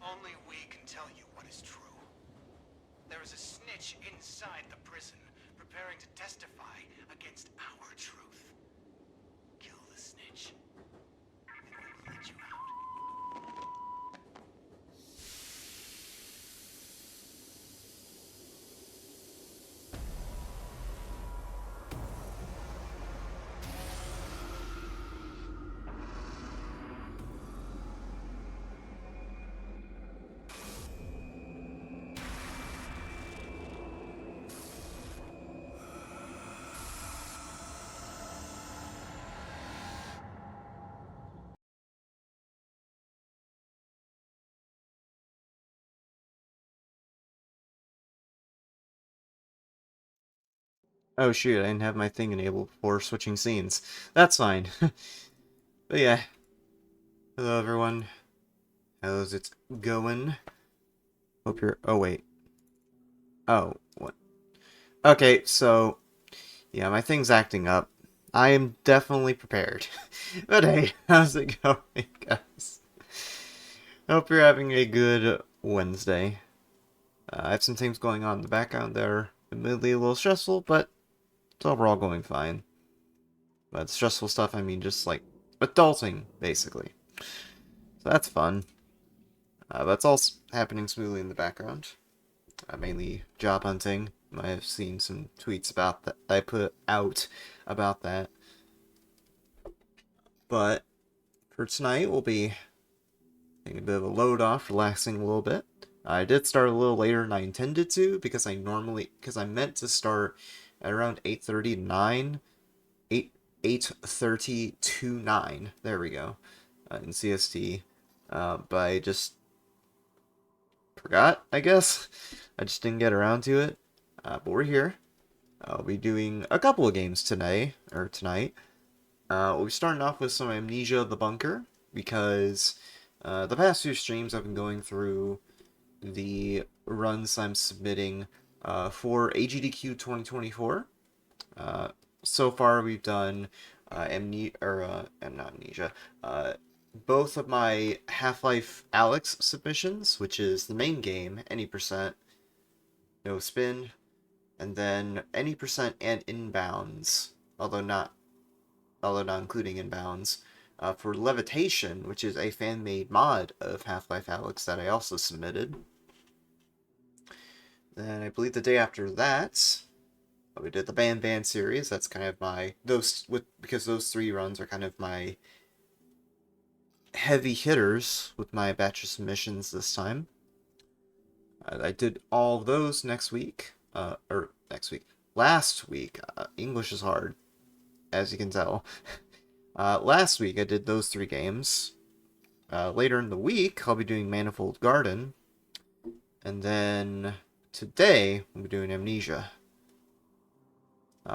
Only we can tell you what is true. There is a snitch inside the prison, preparing to testify against our truth. Kill the snitch, and we will let you out. Oh shoot, I didn't have my thing enabled before switching scenes. That's fine. But yeah, hello everyone. How's it going? Hope you're... Oh wait. Oh, what? Okay, so... Yeah, my thing's acting up. I am definitely prepared. But hey, how's it going, guys? Hope you're having a good Wednesday. I have some things going on in the background that are admittedly a little stressful, but it's overall going fine. But stressful stuff, I mean just like adulting, basically. So that's fun. That's all happening smoothly in the background. Mainly job hunting. You might have seen some tweets about that I put out about that. But for tonight, we'll be taking a bit of a load off, relaxing a little bit. I did start a little later than I intended to because I meant to start at around 8:30 to 9, 8:30 to 9. There we go, in CST. But I just forgot, I guess. I just didn't get around to it. But we're here. I'll be doing a couple of games today, or tonight. We'll be starting off with some Amnesia the Bunker, because the past few streams I've been going through the runs I'm submitting for AGDQ 2024. So far we've done not Amnesia, both of my Half-Life Alyx submissions, which is the main game, any percent, no spin, and then any percent and inbounds, although not including inbounds, for Levitation, which is a fan-made mod of Half-Life Alyx that I also submitted. Then I believe the day after that, we did the Ban series. That's kind of because those three runs are kind of my heavy hitters with my batch of submissions this time. I did all of those next week. Last week. English is hard, as you can tell. Last week I did those three games. Later in the week, I'll be doing Manifold Garden. And then today, we'll be doing Amnesia.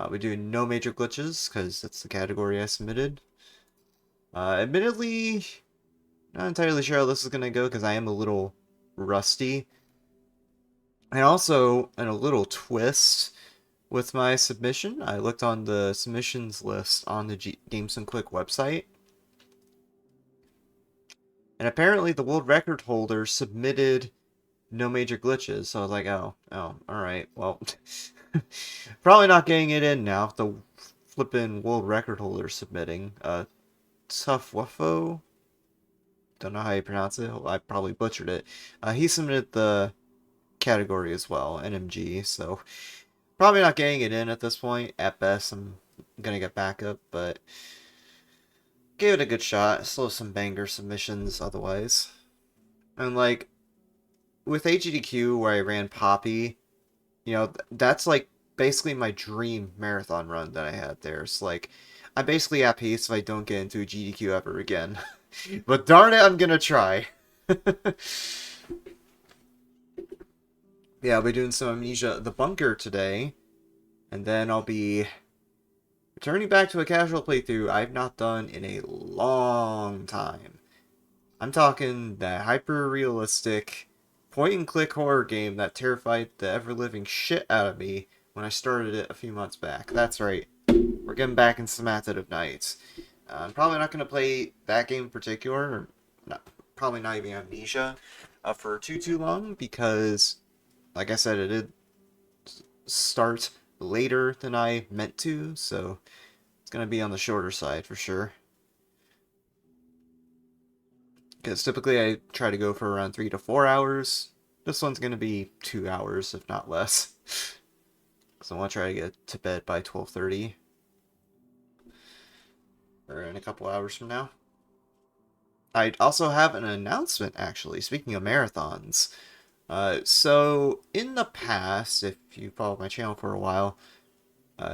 We're doing no major glitches, because that's the category I submitted. Admittedly, not entirely sure how this is going to go, because I am a little rusty. And also, in a little twist with my submission, I looked on the submissions list on the Games and Quick website. And apparently the world record holder submitted no major glitches. So I was like, oh, alright, well, probably not getting it in now if the flippin' world record holder submitting. Tough Wuffo? Don't know how you pronounce it. I probably butchered it. He submitted the category as well, NMG, so probably not getting it in at this point. At best, I'm gonna get backup, but gave it a good shot. Still have some banger submissions otherwise. And like, with AGDQ where I ran Poppy, that's like basically my dream marathon run that I had there. So like, I'm basically at peace if I don't get into a GDQ ever again. But darn it, I'm gonna try. Yeah, I'll be doing some Amnesia the Bunker today, and then I'll be returning back to a casual playthrough I've not done in a long time. I'm talking that hyper-realistic point-and-click horror game that terrified the ever-living shit out of me when I started it a few months back. That's right, we're getting back in some Method of Night. I'm probably not going to play that game in particular, or not, probably not even Amnesia, for too long because, like I said, it did start later than I meant to, so it's gonna be on the shorter side for sure. Because typically I try to go for around 3 to 4 hours. This one's gonna be 2 hours, if not less. Because I want to try to get to bed by 12:30, or in a couple hours from now. I also have an announcement, actually, speaking of marathons. So, in the past, if you followed my channel for a while,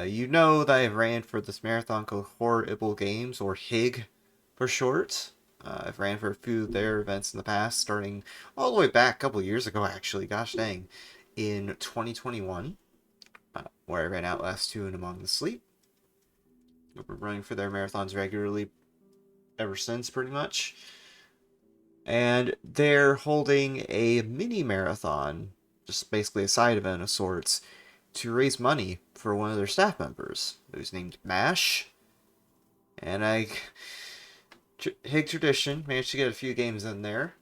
you know that I ran for this marathon called Horrible Games, or HIG for short. I've ran for a few of their events in the past, starting all the way back a couple years ago, actually, gosh dang, in 2021, where I ran Outlast 2 and Among the Sleep. I've been running for their marathons regularly ever since, pretty much. And they're holding a mini marathon, just basically a side event of sorts, to raise money for one of their staff members, who's named Mash. And Hig Tradition, managed to get a few games in there.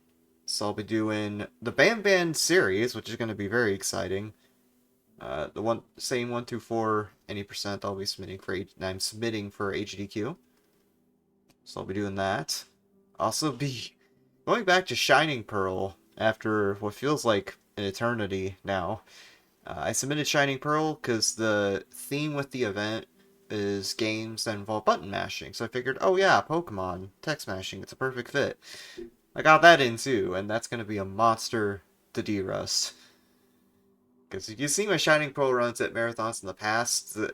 So I'll be doing the Band series, which is going to be very exciting. The same 1 through 4 any percent I'll be submitting for I'm submitting for HDQ. So I'll be doing that. Also be going back to Shining Pearl after what feels like an eternity now. I submitted Shining Pearl because the theme with the event is games that involve button mashing. So I figured, oh yeah, Pokemon, text mashing, it's a perfect fit. I got that in too, and that's going to be a monster to de-rust. Because if you see my Shining Pearl runs at marathons in the past, the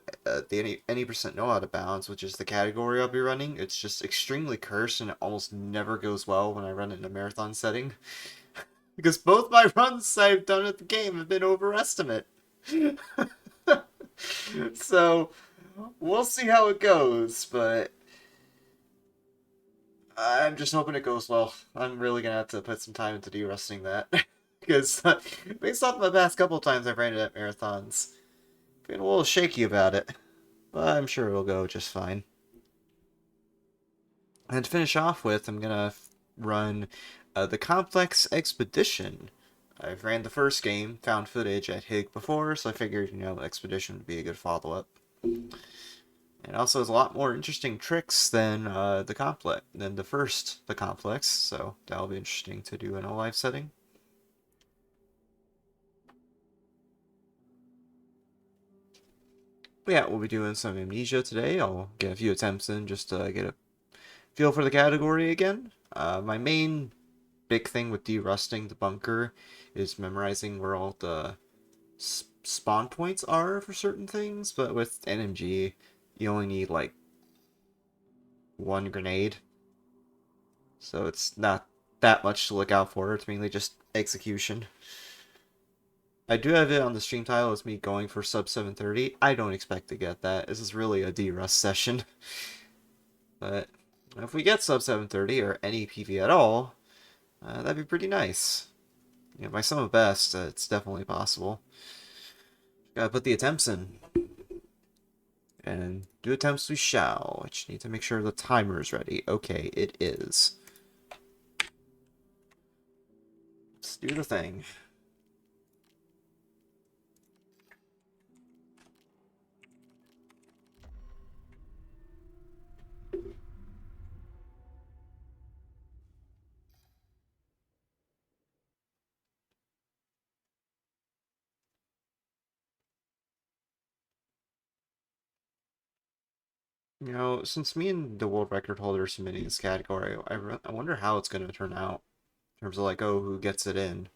any percent no out of bounds, which is the category I'll be running, it's just extremely cursed and it almost never goes well when I run it in a marathon setting. Because both my runs I've done at the game have been overestimate. So, we'll see how it goes, but I'm just hoping it goes well. I'm really gonna have to put some time into de-rusting that. Because based off the past couple times I've ran it at marathons, been a little shaky about it. But I'm sure it'll go just fine. And to finish off with, I'm gonna run the Complex Expedition. I've ran the first game, found footage at HIG before, so I figured, Expedition would be a good follow-up. It also has a lot more interesting tricks than the Complex, so that'll be interesting to do in a live setting. But yeah, we'll be doing some Amnesia today. I'll get a few attempts in just to get a feel for the category again. My main big thing with de-rusting the bunker is memorizing where all the spawn points are for certain things, but with NMG, you only need like one grenade. So it's not that much to look out for. It's mainly just execution. I do have it on the stream title as me going for sub 730. I don't expect to get that. This is really a de-rust session. But if we get sub 730 or any PV at all, that'd be pretty nice. By some of best, it's definitely possible. Gotta put the attempts in. And do attempts we shall. I just need to make sure the timer is ready. Okay, it is. Let's do the thing. Since me and the world record holder are submitting this category, I wonder how it's going to turn out in terms of like, oh, who gets it in.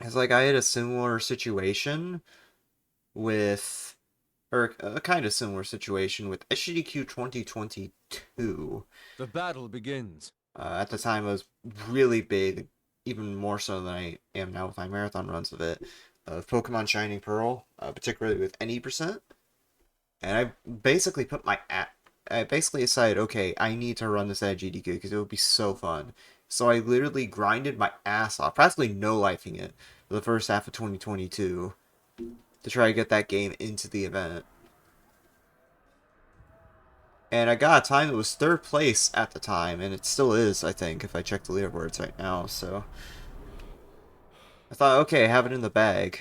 It's like I had a similar situation with, or a kind of similar situation with SGDQ 2022. The battle begins. At the time, I was really big, even more so than I am now with my marathon runs of it, of Pokemon Shining Pearl, particularly with any percent. And I basically I basically decided, okay, I need to run this at GDQ because it would be so fun. So I literally grinded my ass off, practically no lifing it, for the first half of 2022 to try to get that game into the event. And I got a time that was 3rd place at the time, and it still is, I think, if I check the leaderboards right now, so... I thought, okay, I have it in the bag.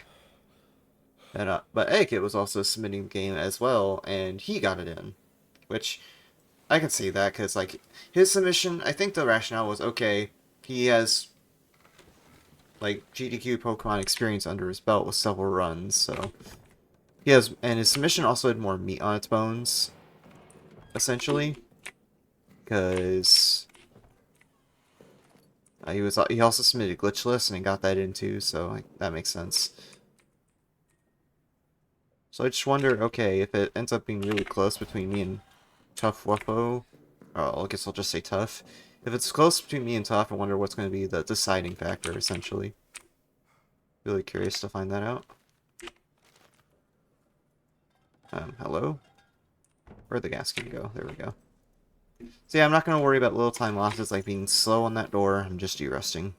And, but Egg was also submitting the game as well, and he got it in. Which, I can see that, because, like, his submission, I think the rationale was, okay, he has, like, GDQ Pokemon experience under his belt with several runs, so... He has, and his submission also had more meat on its bones, essentially. Because... he also submitted Glitchless, and he got that in too, so like, that makes sense. So I just wonder, okay, if it ends up being really close between me and Tough Wuffo, I guess I'll just say Tough. If it's close between me and Tough, I wonder what's going to be the deciding factor, essentially. Really curious to find that out. Hello? Where'd the gas can go? There we go. So yeah, I'm not going to worry about little time losses like being slow on that door. I'm just de-rusting.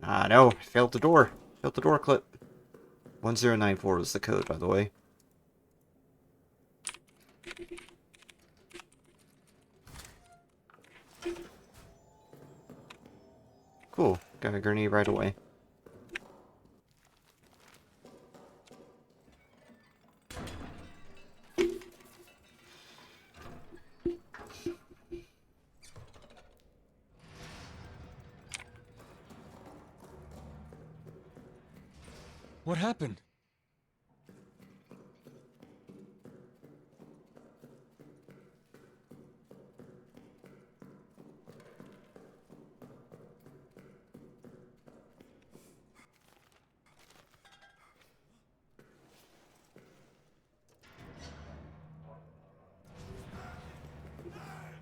Ah, no. Failed the door. Failed the door clip. 1094 was the code, by the way. Cool. Got a grenade right away. What happened?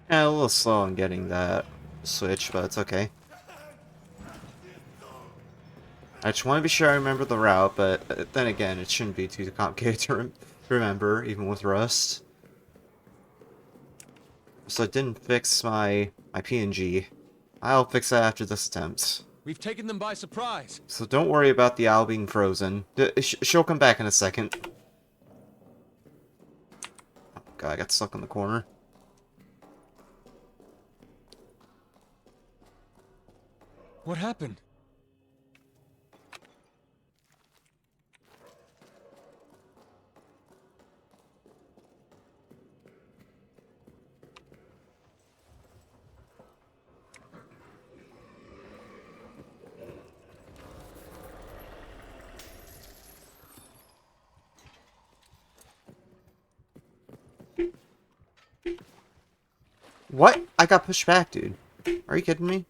Yeah, a little slow on getting that switch, but it's okay. I just want to be sure I remember the route, but then again, it shouldn't be too complicated to remember, even with Rust. So I didn't fix my PNG. I'll fix that after this attempt. We've taken them by surprise. So don't worry about the owl being frozen. She'll come back in a second. Oh god, I got stuck in the corner. What happened? What? I got pushed back, dude. Are you kidding me?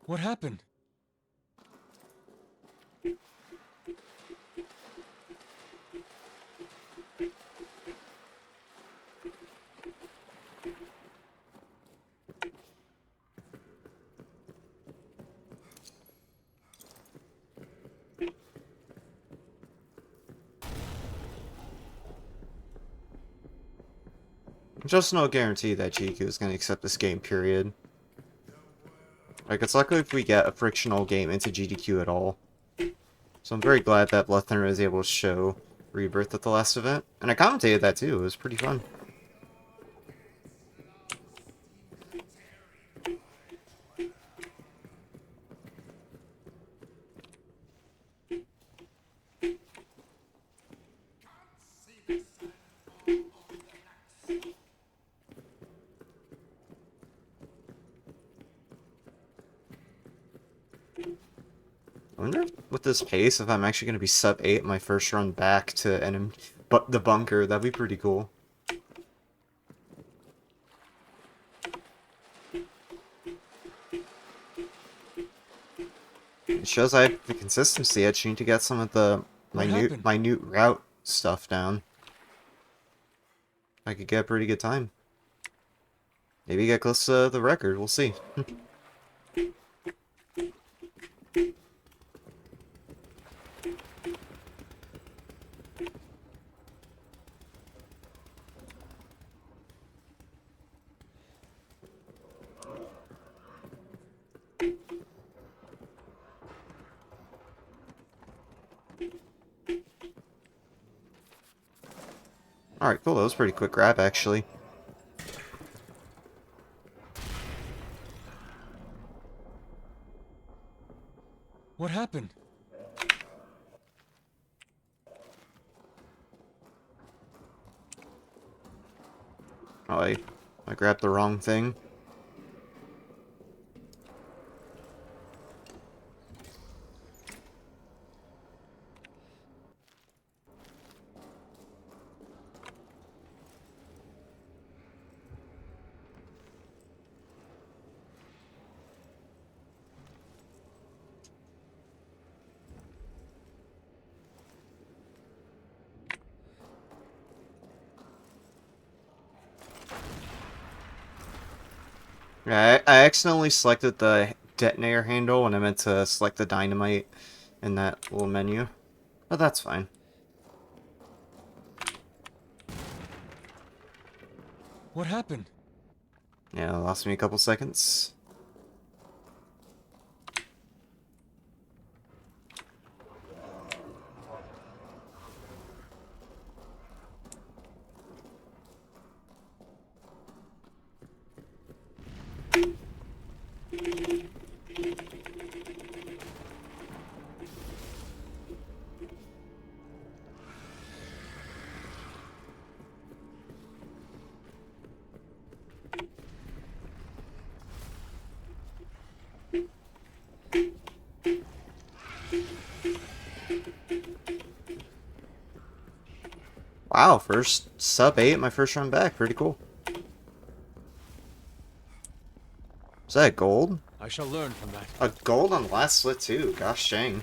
What happened? Just no guarantee that GQ is going to accept this game, period. Like, it's likely if we get a frictional game into GDQ at all. So I'm very glad that Blood Thunder was able to show Rebirth at the last event. And I commentated that too, it was pretty fun. I wonder if, with this pace, if I'm actually going to be sub 8 my first run back to but the bunker. That'd be pretty cool. It shows I have the consistency. I just need to get some of the minute route stuff down. I could get a pretty good time. Maybe get close to the record. We'll see. Alright, cool. That was a pretty quick grab, actually. What happened? Oh, I grabbed the wrong thing. Yeah, I accidentally selected the detonator handle when I meant to select the dynamite in that little menu. But that's fine. What happened? Yeah, it lost me a couple seconds. Wow, first sub 8, my first run back. Pretty cool. Is that gold? I shall learn from that. A gold on the last slit too. Gosh dang.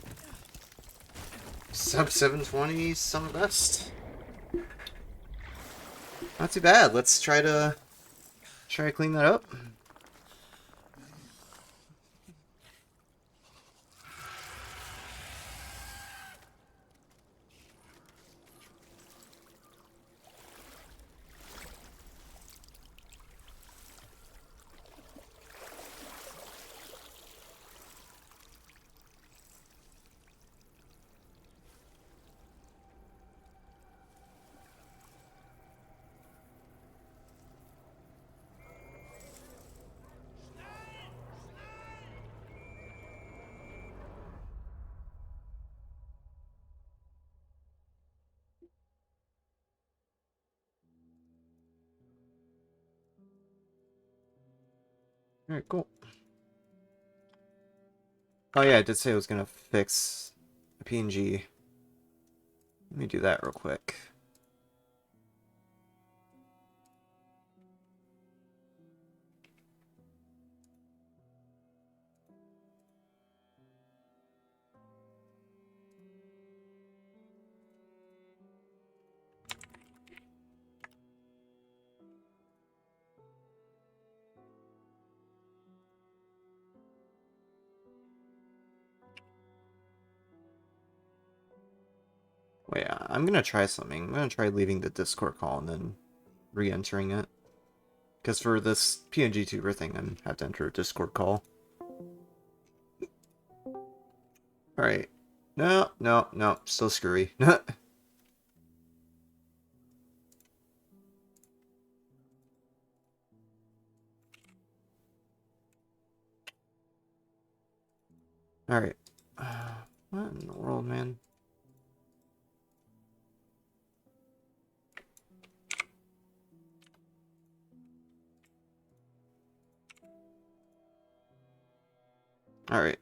Sub 720, some of the best. Not too bad. Let's try to clean that up. Alright, cool. Oh yeah, I did say I was gonna fix a PNG. Let me do that real quick. Wait, I'm gonna try something. I'm gonna try leaving the Discord call and then re-entering it. Because for this PNG tuber thing, I have to enter a Discord call. Alright. No, no, no. Still screwy. Alright. What in the world, man? Alright.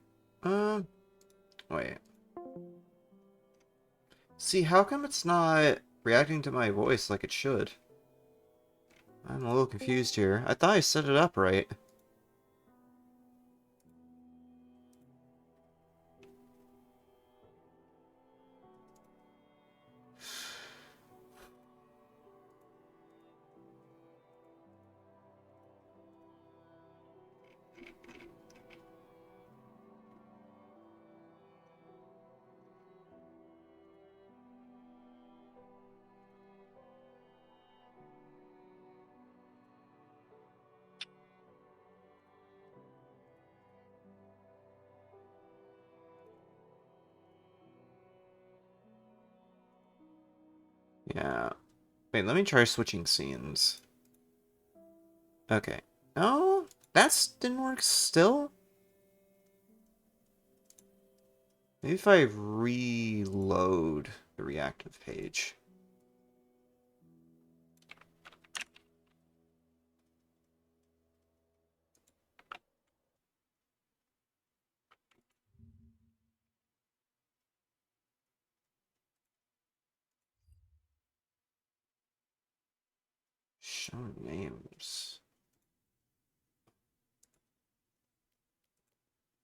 Wait. See, how come it's not reacting to my voice like it should? I'm a little confused here. I thought I set it up right. Yeah. Wait, let me try switching scenes. Okay. No, that didn't work still? Maybe if I reload the reactive page. Show names.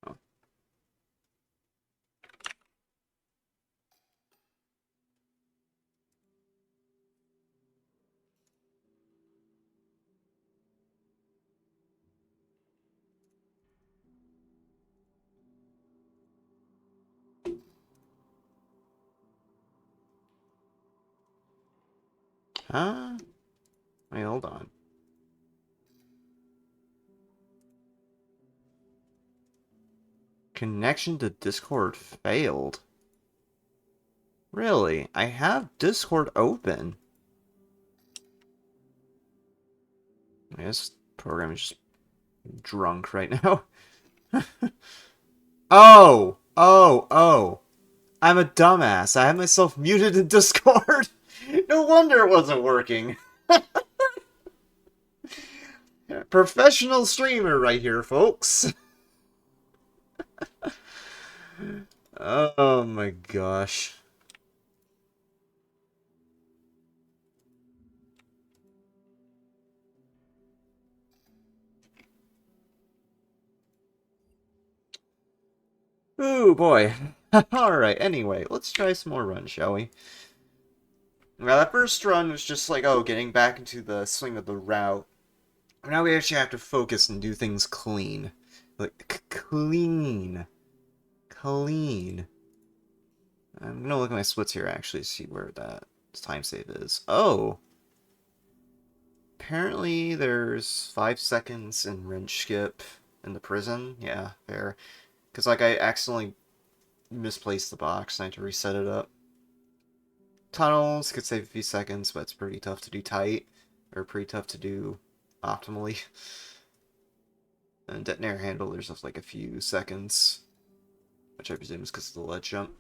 Oh. Huh? Wait, hold on. Connection to Discord failed. Really? I have Discord open. This program is just drunk right now. Oh! Oh! Oh! I'm a dumbass. I had myself muted in Discord. No wonder it wasn't working. Professional streamer right here, folks. Oh my gosh. Ooh, boy. Alright, anyway, let's try some more runs, shall we? Now, that first run was just like, oh, getting back into the swing of the route. Now we actually have to focus and do things clean. Like, clean. Clean. I'm gonna look at my splits here, actually, see where that time save is. Oh! Apparently there's 5 seconds in wrench skip in the prison. Yeah, fair. Because, like, I accidentally misplaced the box and I had to reset it up. Tunnels could save a few seconds, but it's pretty tough to do tight. Or pretty tough to do optimally. And detonator handle, there's just like a few seconds. Which I presume is because of the ledge jump.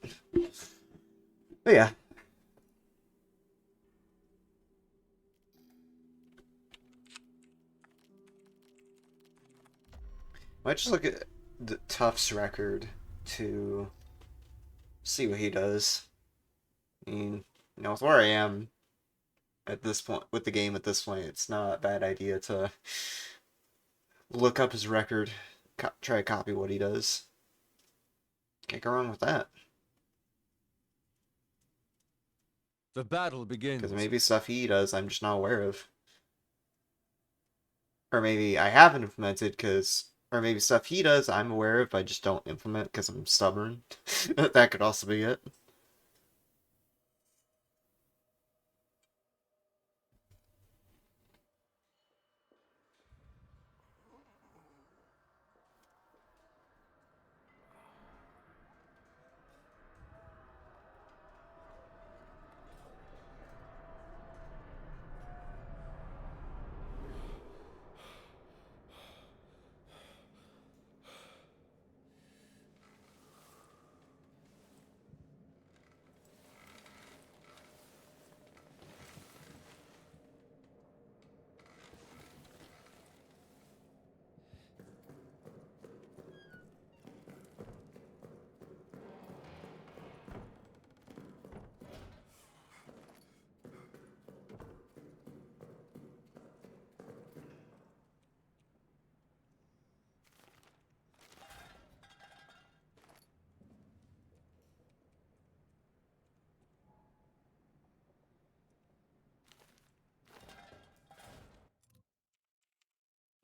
But yeah. Might just look at the Tufts record to see what he does. I mean, you know, with where I am at this point, with the game at this point, it's not a bad idea to look up his record, try to copy what he does. Can't go wrong with that. The battle begins. Because maybe stuff he does I'm just not aware of. Or maybe I haven't implemented because... Or maybe stuff he does I'm aware of, I just don't implement because I'm stubborn. That could also be it.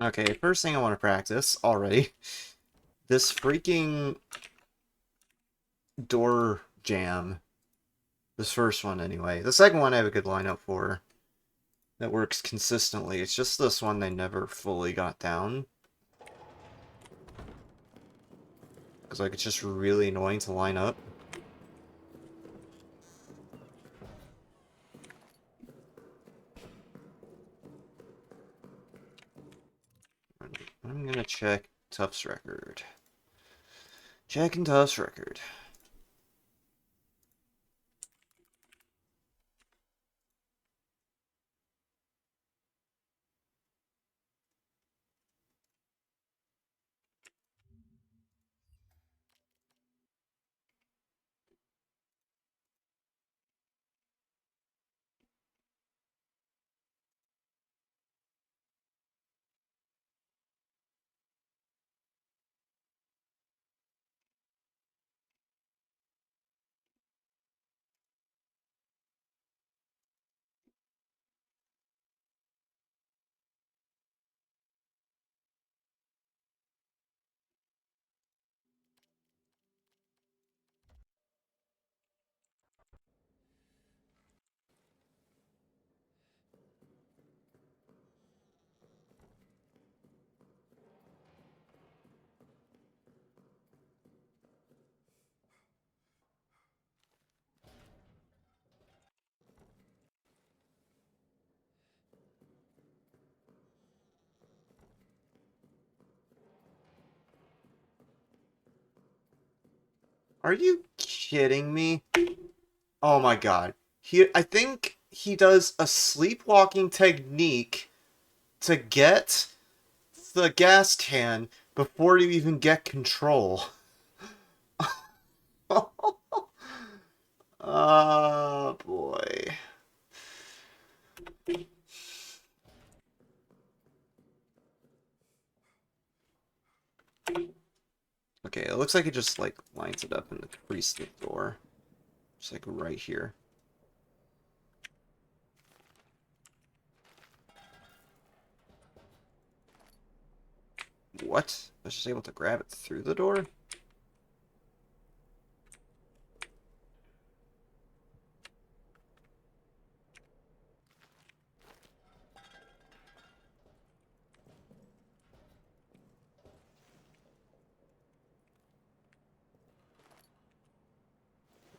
Okay, first thing I want to practice already. This freaking door jam. This first one, anyway. The second one I have a good lineup for. That works consistently. It's just this one they never fully got down. Because, like, it's just really annoying to line up. I'm gonna check Tuff's record. Checking Tuff's record. Are you kidding me? Oh my god. I think he does a sleepwalking technique to get the gas can before you even get control. Oh boy. Okay, it looks like it just like lines it up in the crease of the door. Just like right here. What? I was just able to grab it through the door?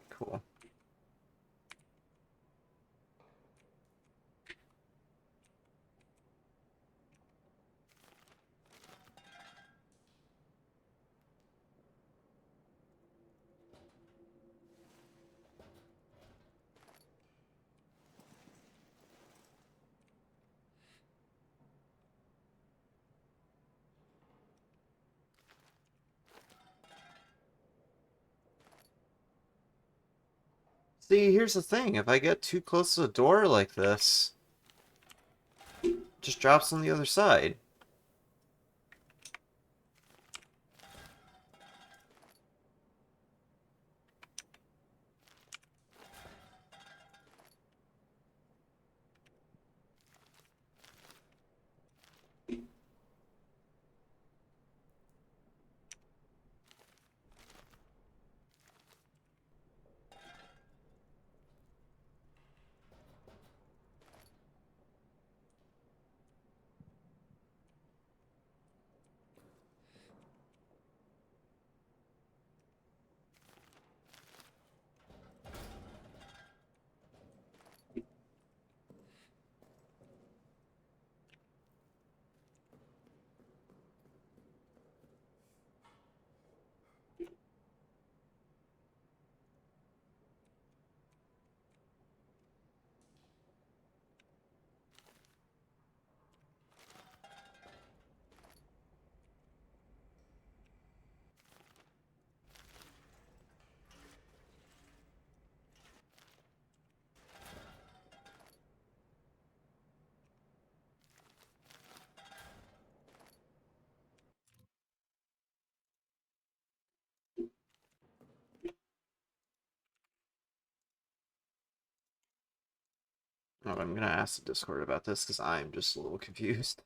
Cool. See, here's the thing. If I get too close to the door like this, it just drops on the other side. Oh, I'm gonna ask the Discord about this because I'm just a little confused.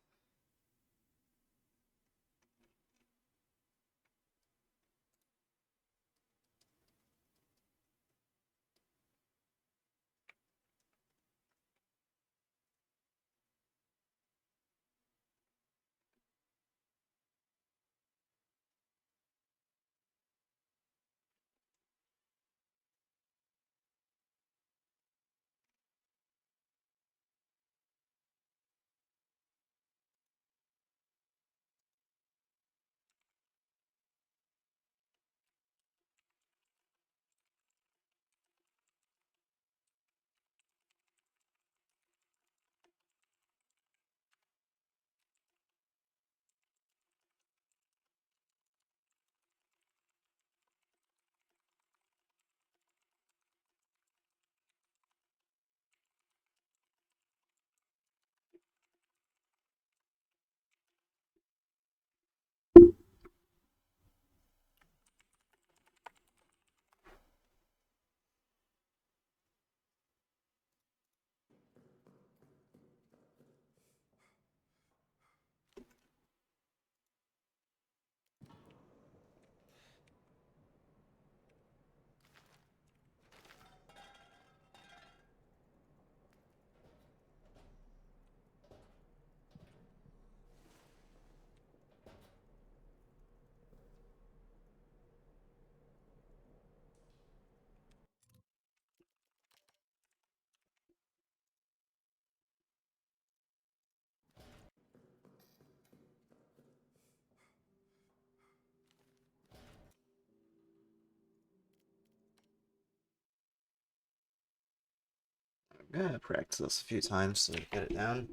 I'm gonna practice this a few times to get it down.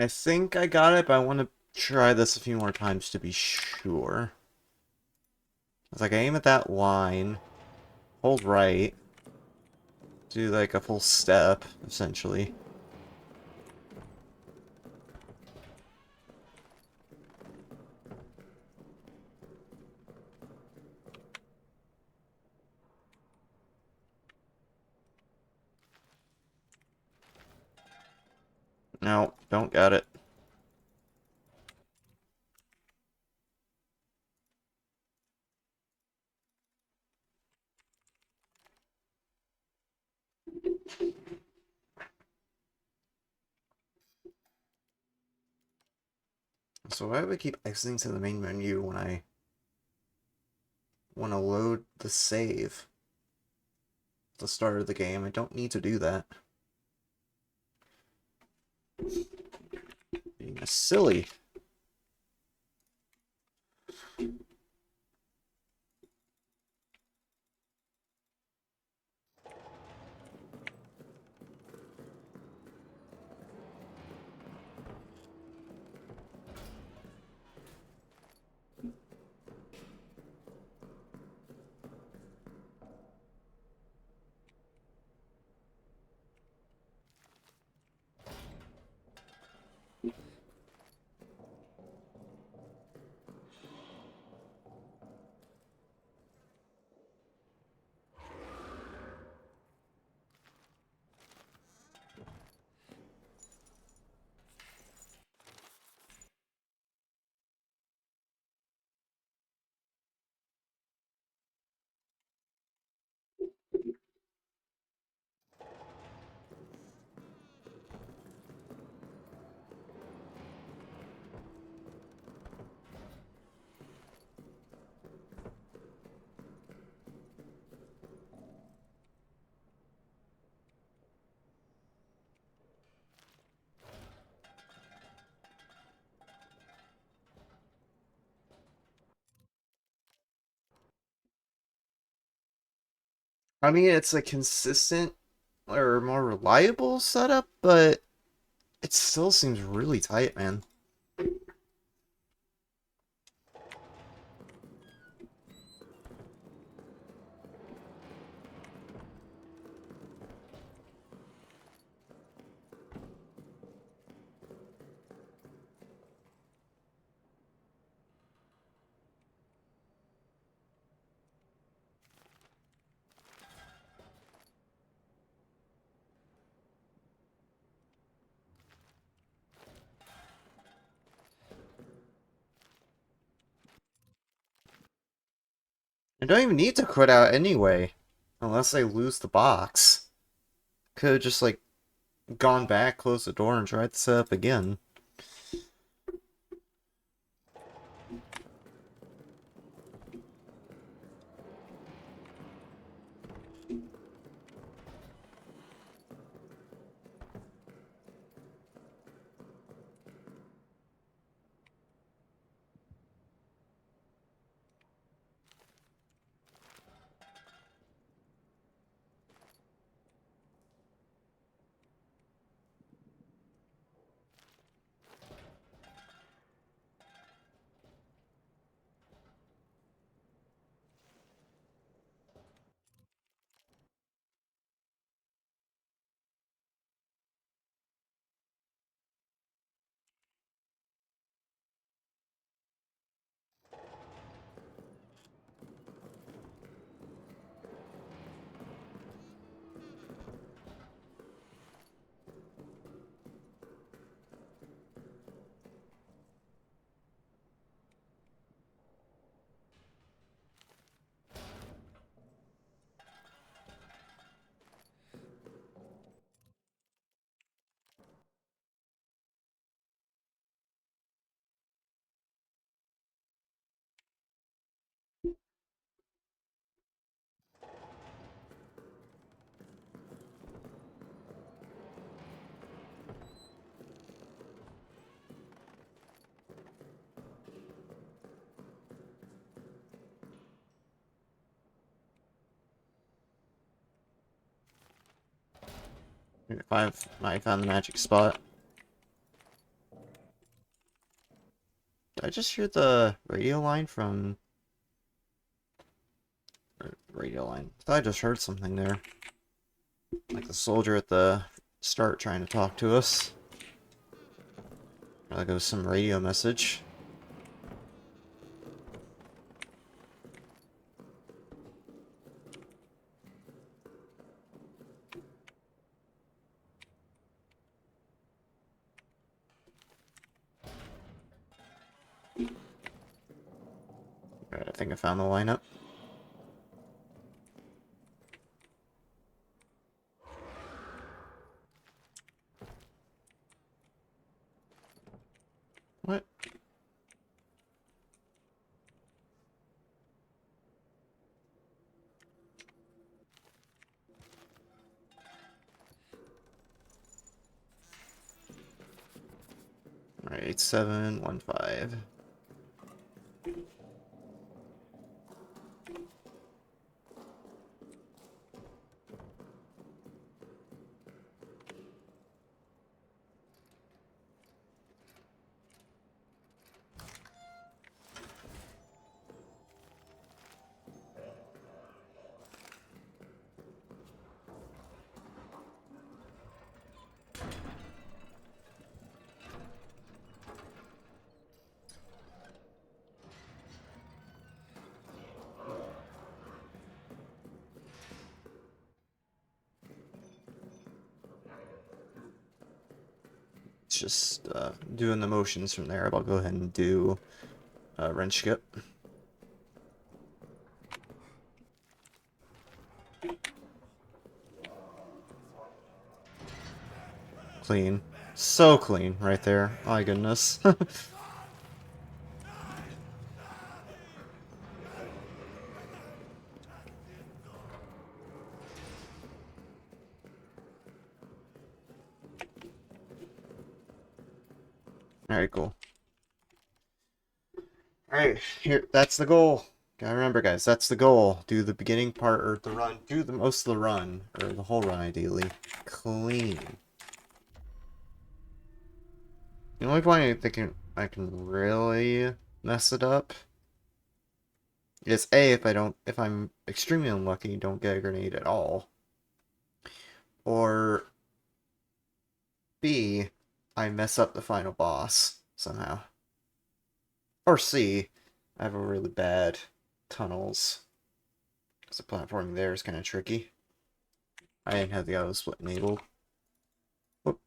I think I got it, but I want to try this a few more times to be sure. It's like I aim at that line, hold right, do like a full step, essentially. No, don't got it. So why do I keep exiting to the main menu when I want to load the save at the start of the game? I don't need to do that. Being a silly. I mean, it's a consistent or more reliable setup, but it still seems really tight, man. I don't even need to quit out anyway, unless I lose the box. Could have just, like, gone back, closed the door, and tried to set up again. I found the magic spot. Did I just hear the radio line from... radio line? I thought I just heard something there. Like the soldier at the start trying to talk to us. Or like it was some radio message. Alright, I think I found the lineup. What? Alright, 8715. It's just doing the motions from there, but I'll go ahead and do wrench skip. Clean. So clean right there. Oh my goodness. Alright, cool. Alright, here, that's the goal. Gotta remember, guys, that's the goal. Do the beginning part, or the run. Do the most of the run, or the whole run, ideally. Clean. The only point I think I can really mess it up is A, if I'm extremely unlucky, don't get a grenade at all. Or B, I mess up the final boss somehow. Or C, I have a really bad tunnels. Because the platforming there is kind of tricky. I didn't have the auto split enabled. Whoop.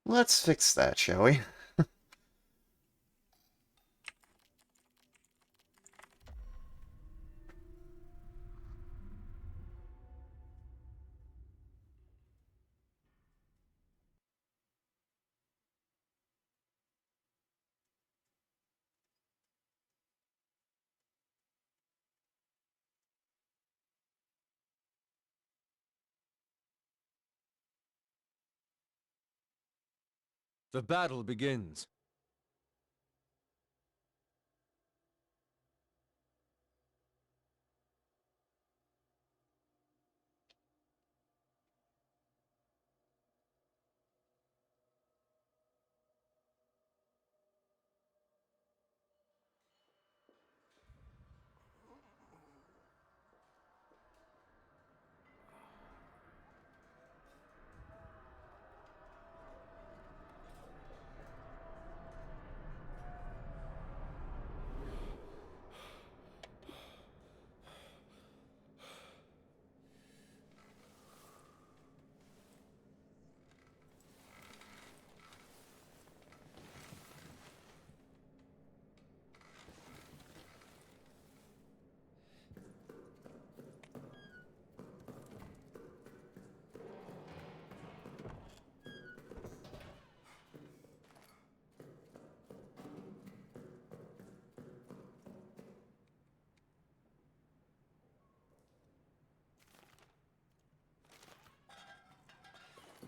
Let's fix that, shall we? The battle begins.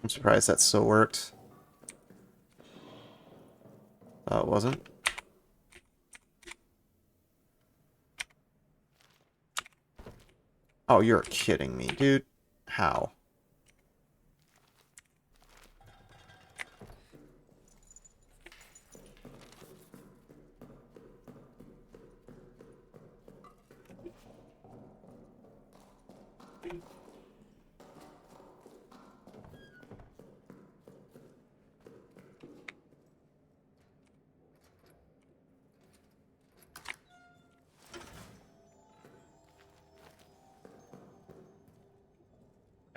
I'm surprised that still worked. It wasn't. Oh, you're kidding me, dude. How?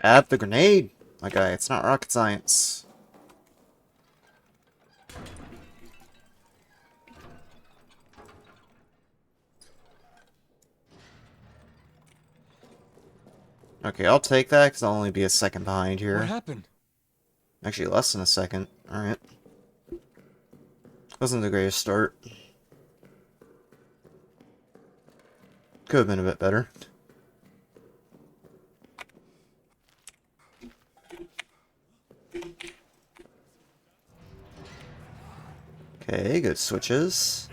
Add the grenade! My guy, it's not rocket science. Okay, I'll take that, because I'll only be a second behind What here. happened? Actually, less than a second. Alright. Wasn't the greatest start. Could have been a bit better. Okay, good switches.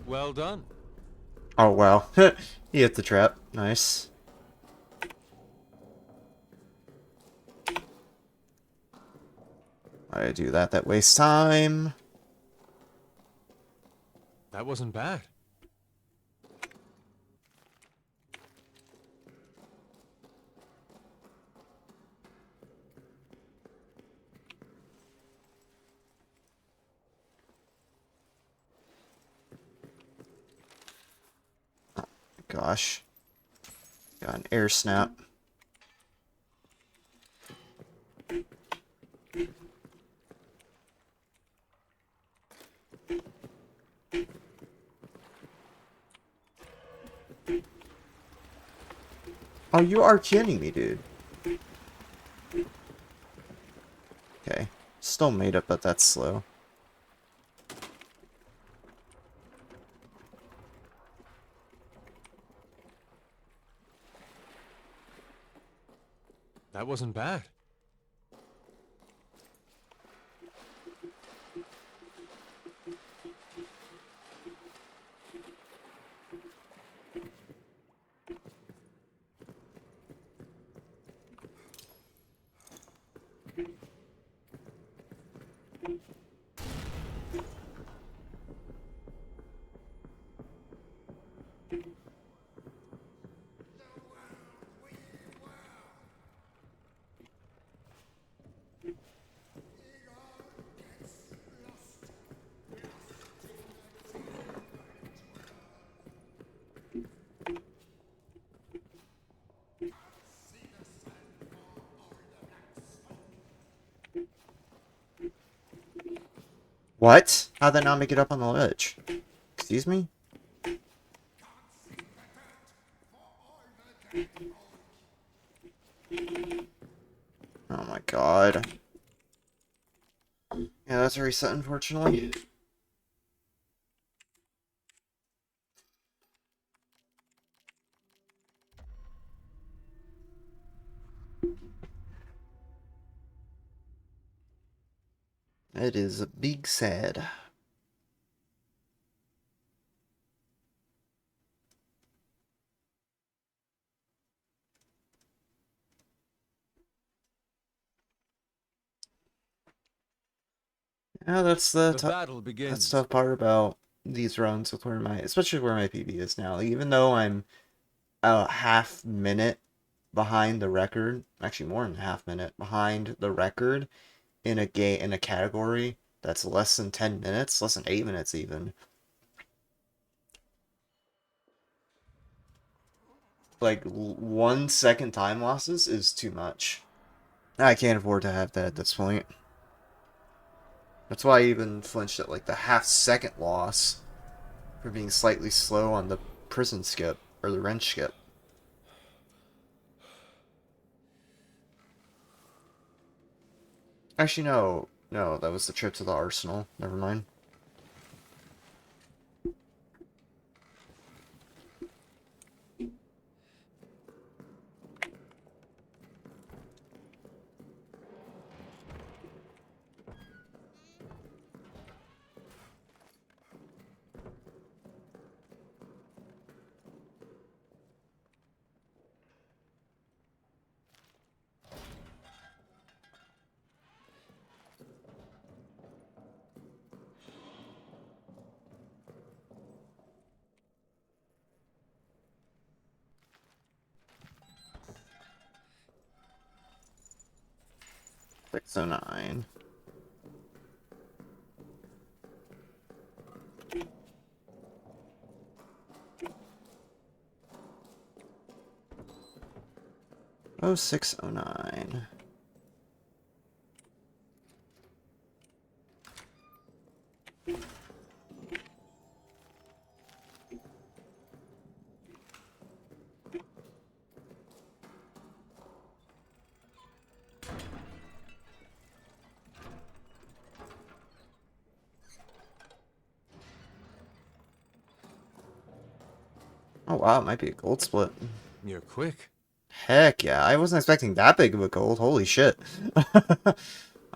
Well done. Oh, wow. He hit the trap. Nice. Why did I do that? That wastes time. That wasn't bad. Gosh. Got an air snap. Oh, you are kidding me, dude. Still made it, but that's slow. That wasn't bad. What? How'd that not make it up on the ledge? Excuse me? Oh my god. Yeah, that's a reset, unfortunately. It is a big sad. Yeah, that's The the battle begins. tough part about these runs with where my, especially where my PB is now. Like, even though I'm a half minute behind the record, actually more than a half minute behind the record in a game in a category that's less than 10 minutes, less than 8 minutes even. Like 1 second time losses is too much. I can't afford to have that at this point. That's why I even flinched at like the half-second loss for being slightly slow on the prison skip, or the wrench skip. Actually, no. No, that was the trip to the arsenal. Never mind. Six oh nine. Oh, 609. Oh wow, it might be a gold split. You're quick. Heck yeah, I wasn't expecting that big of a gold. Holy shit.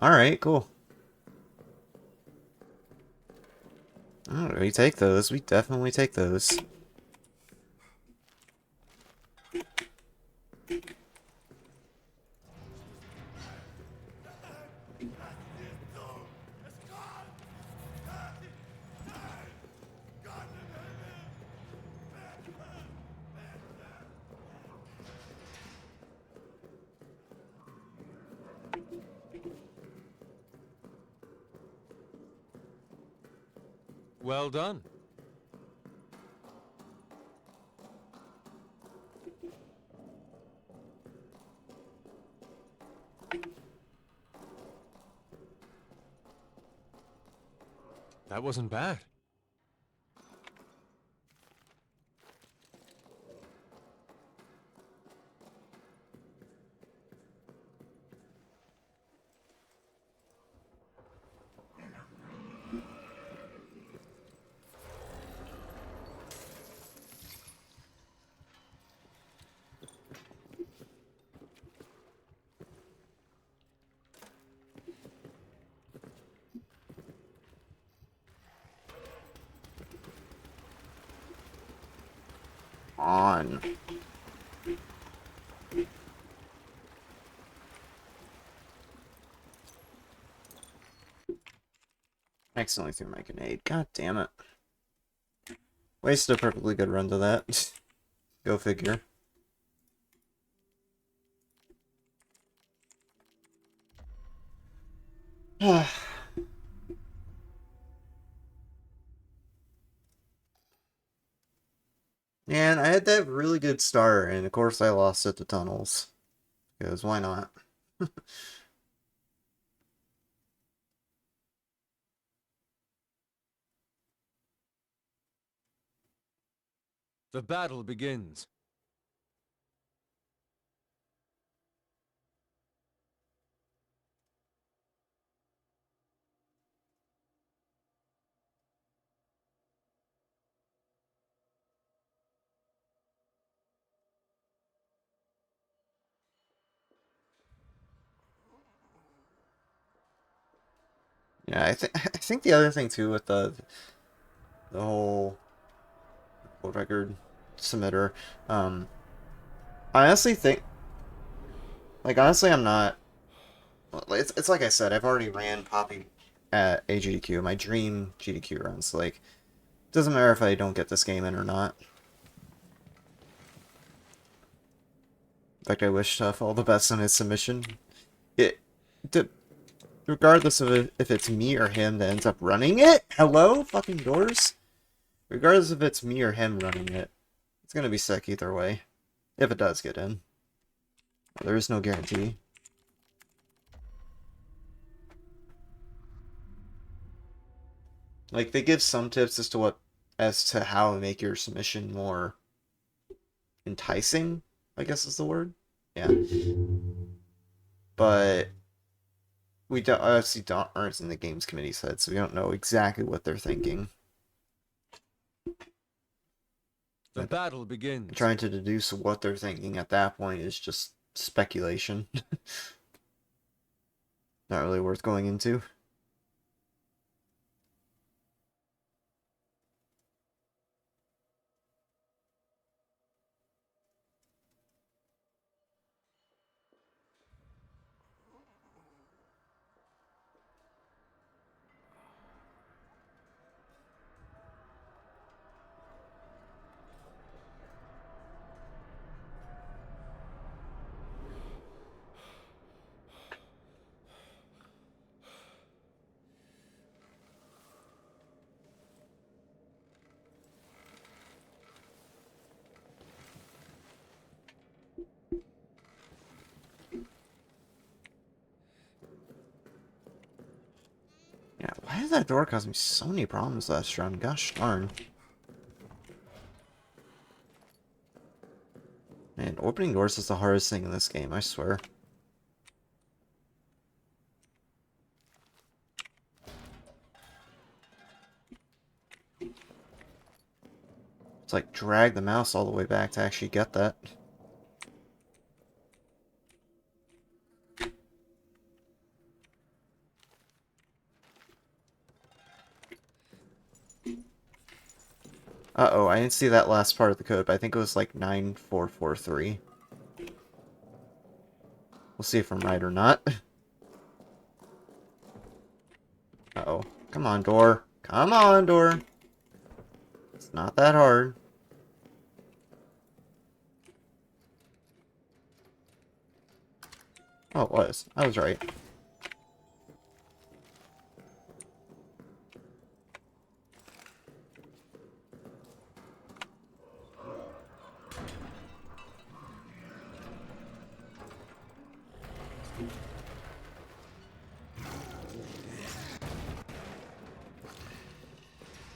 Alright, cool. Oh, we take those. We definitely take those. Well done. That wasn't bad. on. Accidentally threw my grenade. God damn it. Wasted a perfectly good run to that. Go figure. And I had that really good start, and of course I lost at the tunnels. Because why not? The battle begins. Yeah, I think the other thing too with the whole world record submitter, I honestly think, like, honestly I'm not, it's like I said, I've already ran Poppy at a GDQ, my dream GDQ runs, like, doesn't matter if I don't get this game in or not. In fact, I wish Tuff all the best on his submission. It, regardless of if it's me or him that ends up running it, hello, fucking doors? Regardless if it's me or him running it, it's gonna be sick either way. If it does get in. There is no guarantee. Like, they give some tips as to how to make your submission more enticing, I guess is the word. Yeah. But we don't, obviously aren't in the games committee's head, so we don't know exactly what they're thinking. The battle begins. Trying to deduce what they're thinking at that point is just speculation. Not really worth going into. Yeah, why did that door cause me so many problems last round? Gosh darn. Man, opening doors is the hardest thing in this game, I swear. It's like drag the mouse all the way back to actually get that. Uh-oh, I didn't see that last part of the code, but I think it was like 9443. We'll see if I'm right or not. Uh-oh. Come on, door. Come on, door. It's not that hard. Oh, it was. I was right.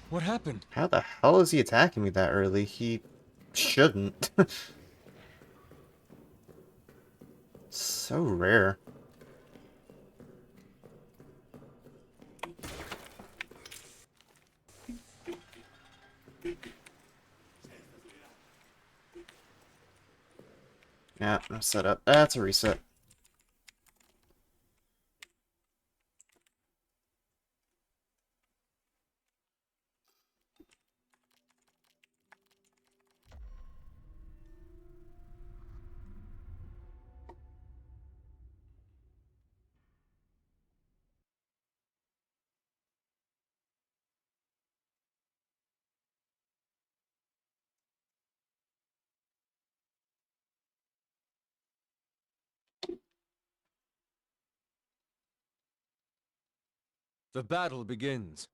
What happened? How the hell is he attacking me that early? He shouldn't. So rare. Yeah, I'm set up. That's a reset. The battle begins.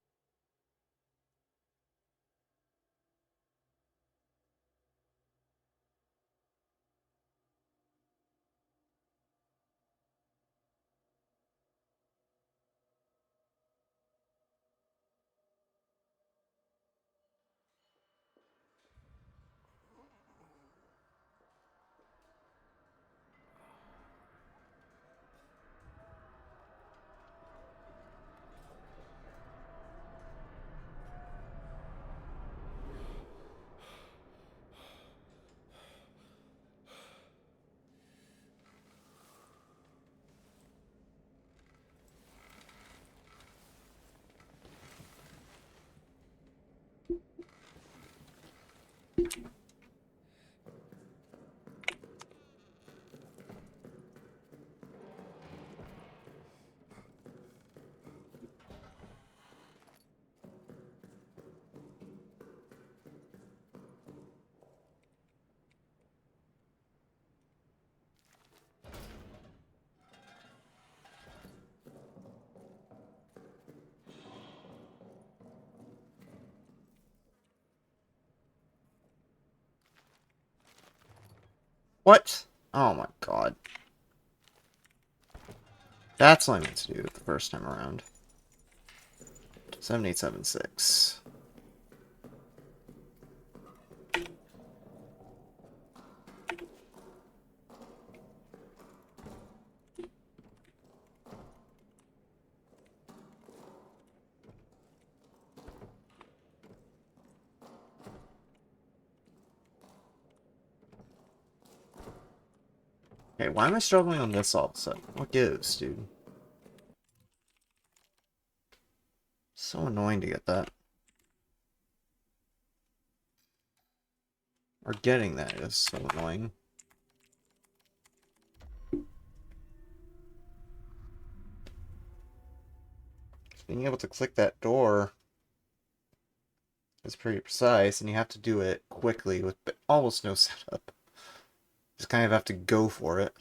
What? Oh my god. That's what I meant to do the first time around. 7876. Okay, why am I struggling on this all of a sudden? What gives, dude? So annoying to get that. Or getting that is so annoying. Being able to click that door is pretty precise, and you have to do it quickly with almost no setup. Just kind of have to go for it.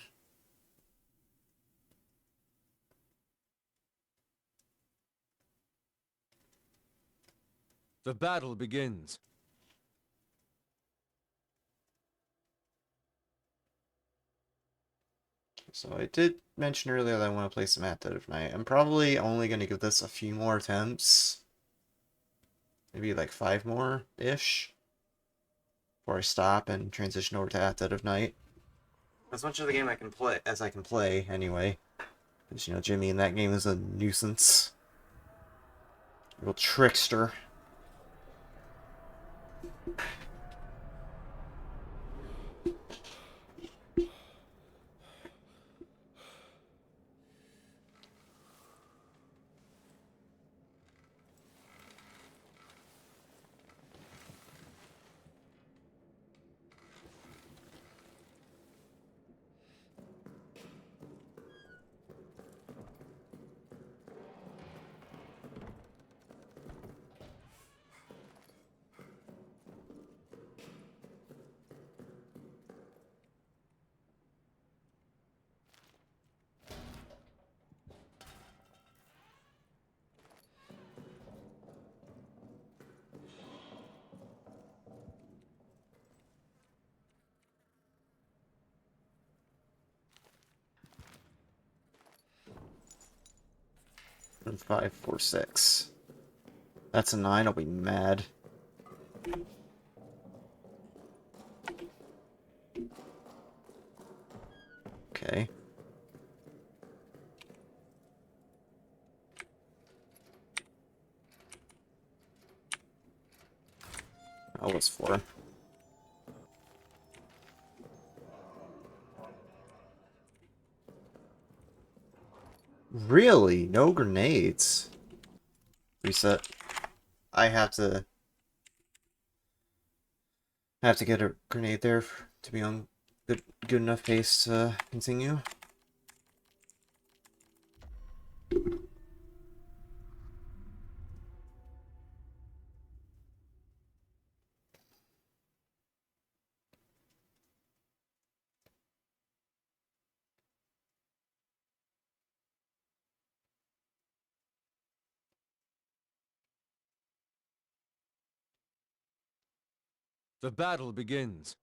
The battle begins. So I did mention earlier that I want to play some At Dead of Night. I'm probably only going to give this a few more attempts. Maybe like 5 more-ish. Before I stop and transition over to At Dead of Night. As much of the game I can play as I can play, anyway. Because, you know, Jimmy in that game is a nuisance. Real trickster. And 5, 4, 6. That's a 9, I'll be mad. Okay. That was 4. Really? No grenades? Reset. I have to get a grenade there to be on good enough pace to continue. The battle begins.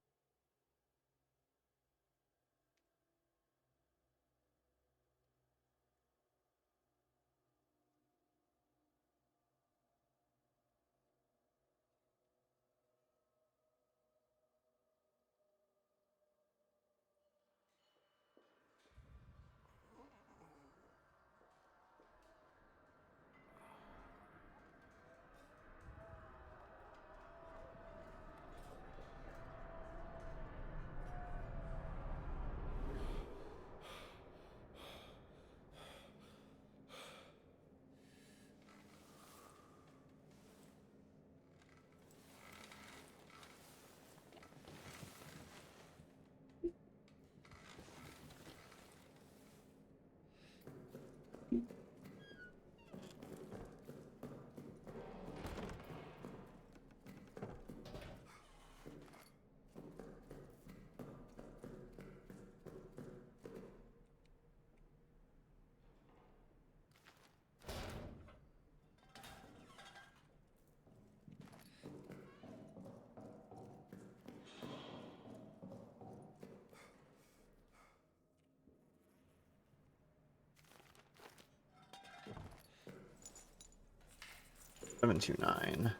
Seven two nine.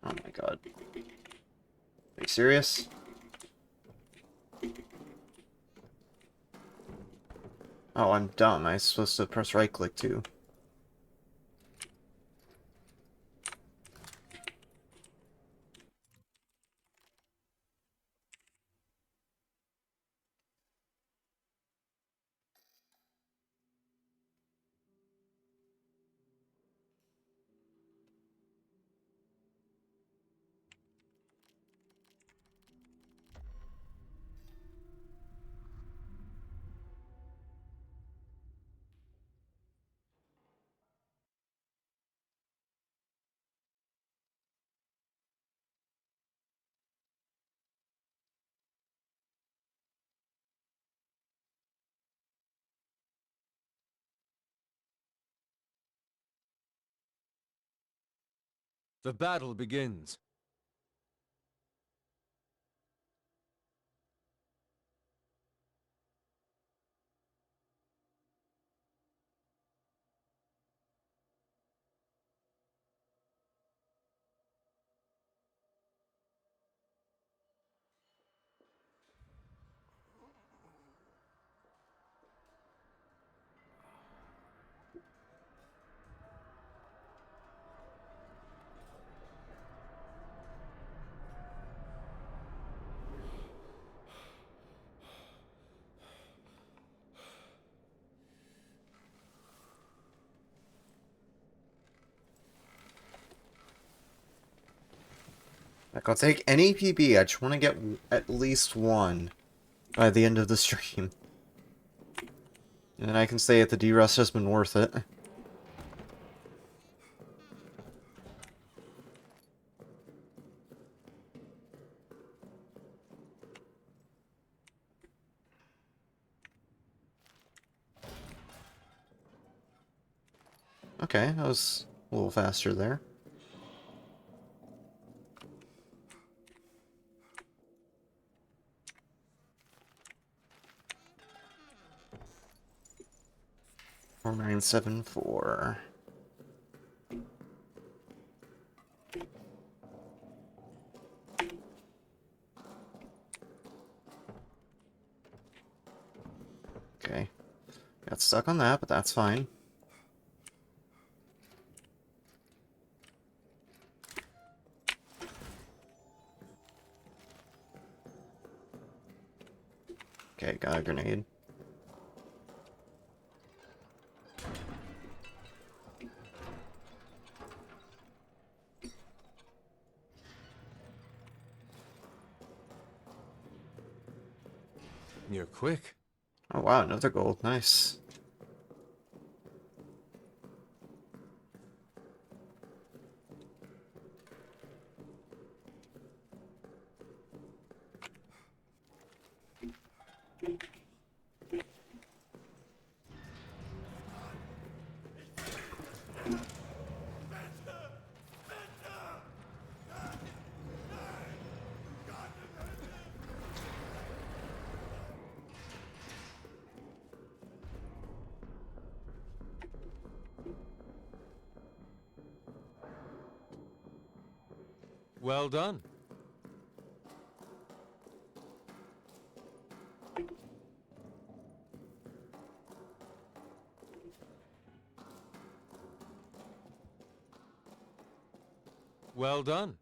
Oh my god. Are you serious? Oh, I'm dumb. I'm supposed to press right click too. The battle begins. Like, I'll take any PB. I just want to get at least one by the end of the stream. And then I can say that the D-Rust has been worth it. Okay, that was a little faster there. Four nine seven four. Okay, got stuck on that, but that's fine. Okay, got a grenade. You're quick. Oh wow, another gold. Nice. Well done. Well done.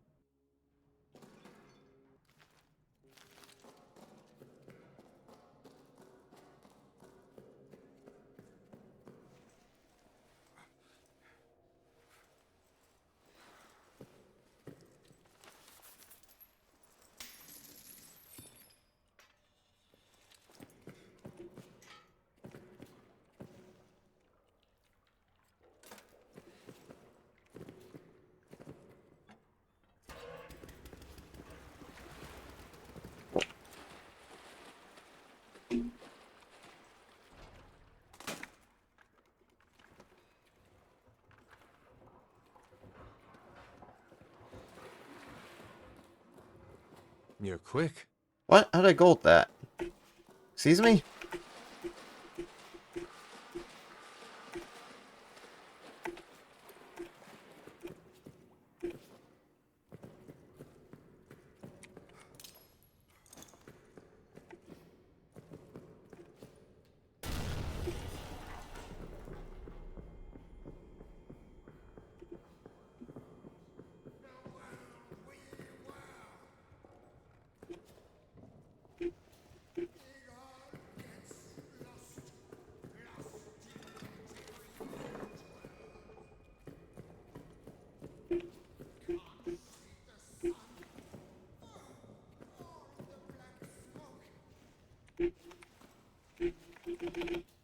You're quick. What? How'd I gold that? Excuse me?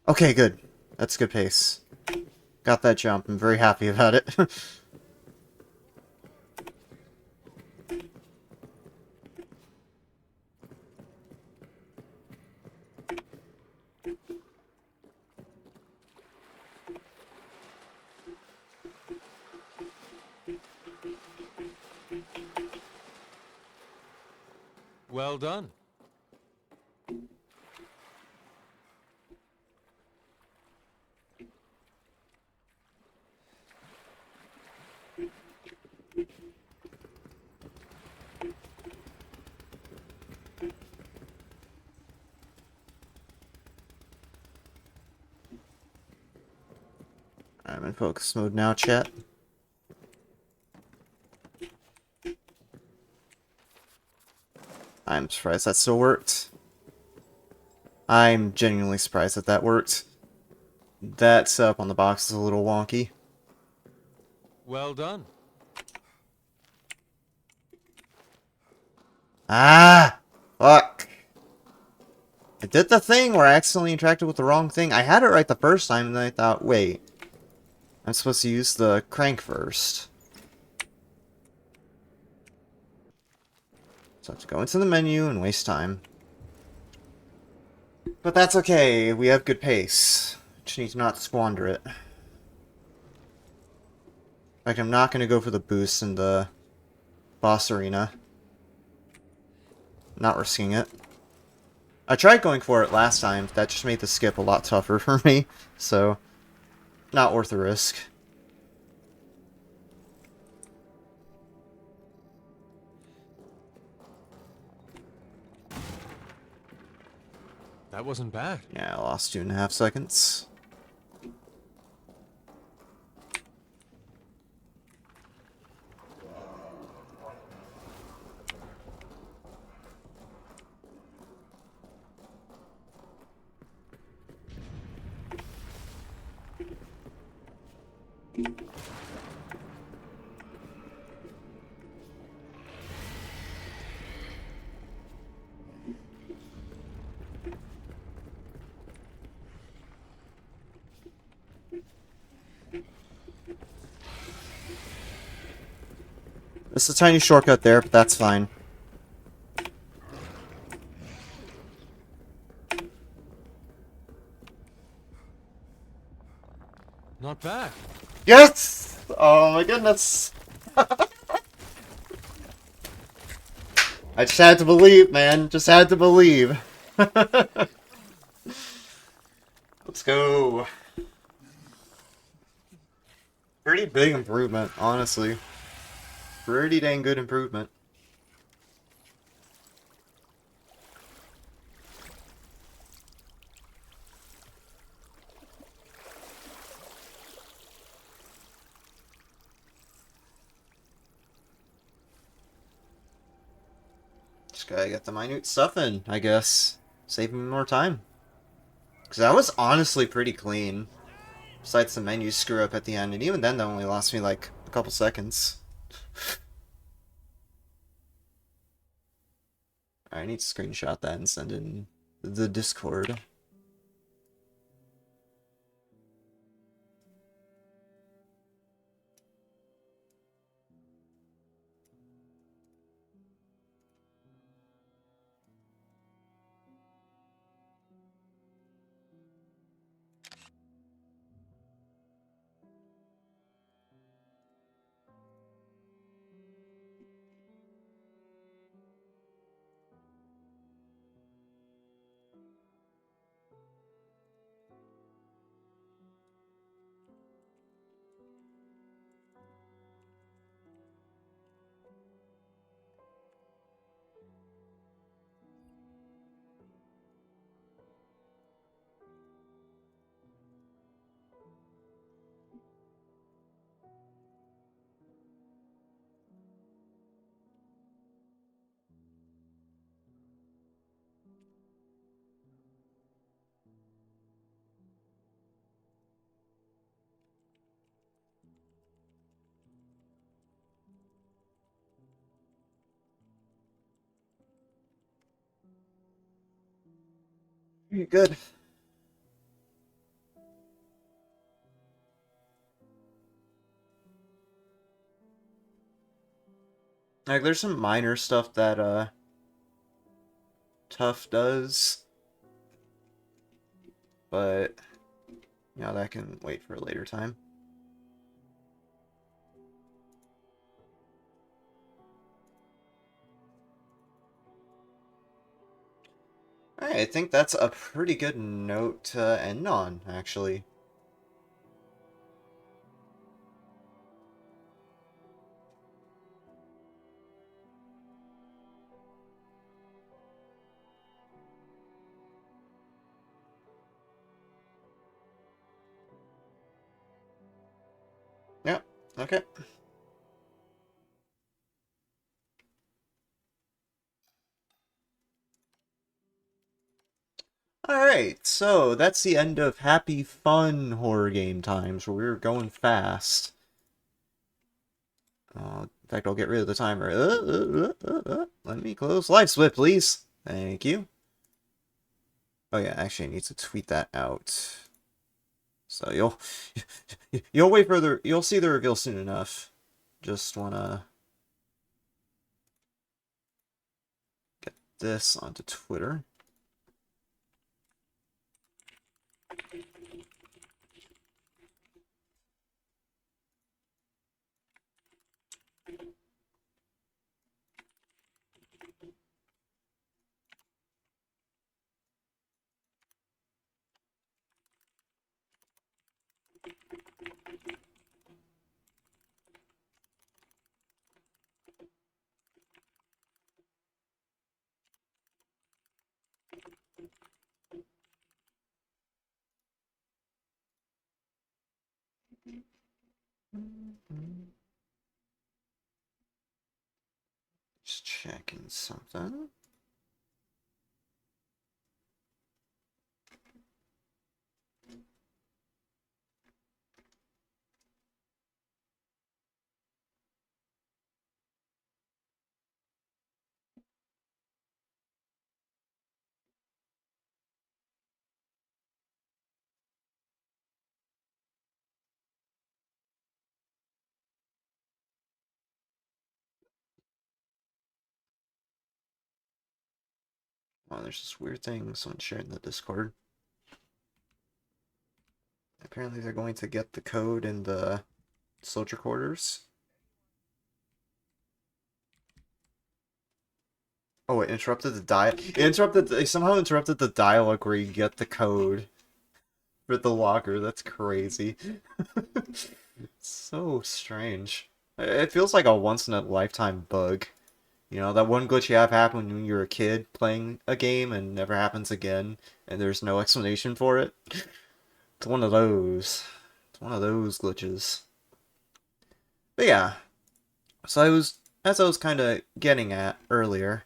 Okay, good. That's good pace. Got that jump. I'm very happy about it. Well done. I'm in focus mode now, chat. I'm surprised that still worked. I'm genuinely surprised that that worked. That setup on the box is a little wonky. Well done. Ah! Fuck! I did the thing where I accidentally interacted with the wrong thing. I had it right the first time, and then I thought, wait. I'm supposed to use the crank first. So I have to go into the menu and waste time. But that's okay, we have good pace. Just need to not squander it. Like, I'm not going to go for the boost in the boss arena. Not risking it. I tried going for it last time, but that just made the skip a lot tougher for me, so not worth the risk. That wasn't bad. Yeah, I lost 2.5 seconds. It's a tiny shortcut there, but that's fine. Not bad. Yes! Oh my goodness. I just had to believe, man. Just had to believe. Let's go. Pretty big improvement, honestly. Pretty dang good improvement. Just gotta get the minute stuff in, I guess. Save me more time. Because that was honestly pretty clean. Besides the menu screw up at the end, and even then that only lost me like a couple seconds. I need to screenshot that and send in the Discord. Good. Like, there's some minor stuff that, Tough does. But, you know, that can wait for a later time. Alright, I think that's a pretty good note to end on, actually. Yep, okay. Alright, so that's the end of Happy Fun Horror Game Times, where we're going fast. In fact, I'll get rid of the timer. Let me close Live Split, please. Thank you. Oh yeah, actually I need to tweet that out. So you'll wait for the, you'll see the reveal soon enough. Just wanna get this onto Twitter. Just checking something. Oh, there's this weird thing someone shared in the Discord. Apparently they're going to get the code in the Soldier quarters. Oh, it interrupted the it somehow interrupted the dialogue where you get the code for the locker. That's crazy. So strange. It feels like a once in a lifetime bug. You know, that one glitch you have happen when you're a kid playing a game and never happens again, and there's no explanation for it. It's one of those. It's one of those glitches. But yeah, so as I was kind of getting at earlier,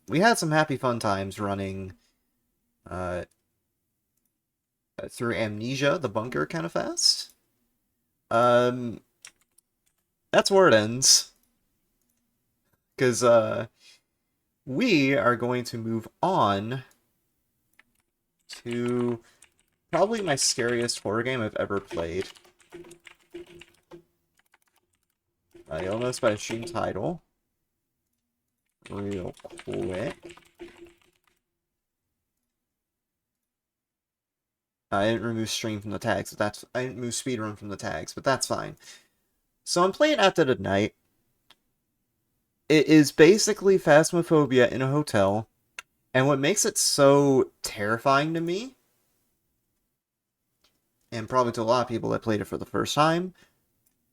we had some happy fun times running uh, through Amnesia, the bunker, kind of fast. Um, that's where it ends. Because we are going to move on to probably my scariest horror game I've ever played. You'll notice by the stream title. Real quick. I didn't remove stream from the tags, but I didn't move speedrun from the tags, but that's fine. So I'm playing At Dead of Night. It is basically Phasmophobia in a hotel, and what makes it so terrifying to me, and probably to a lot of people that played it for the first time,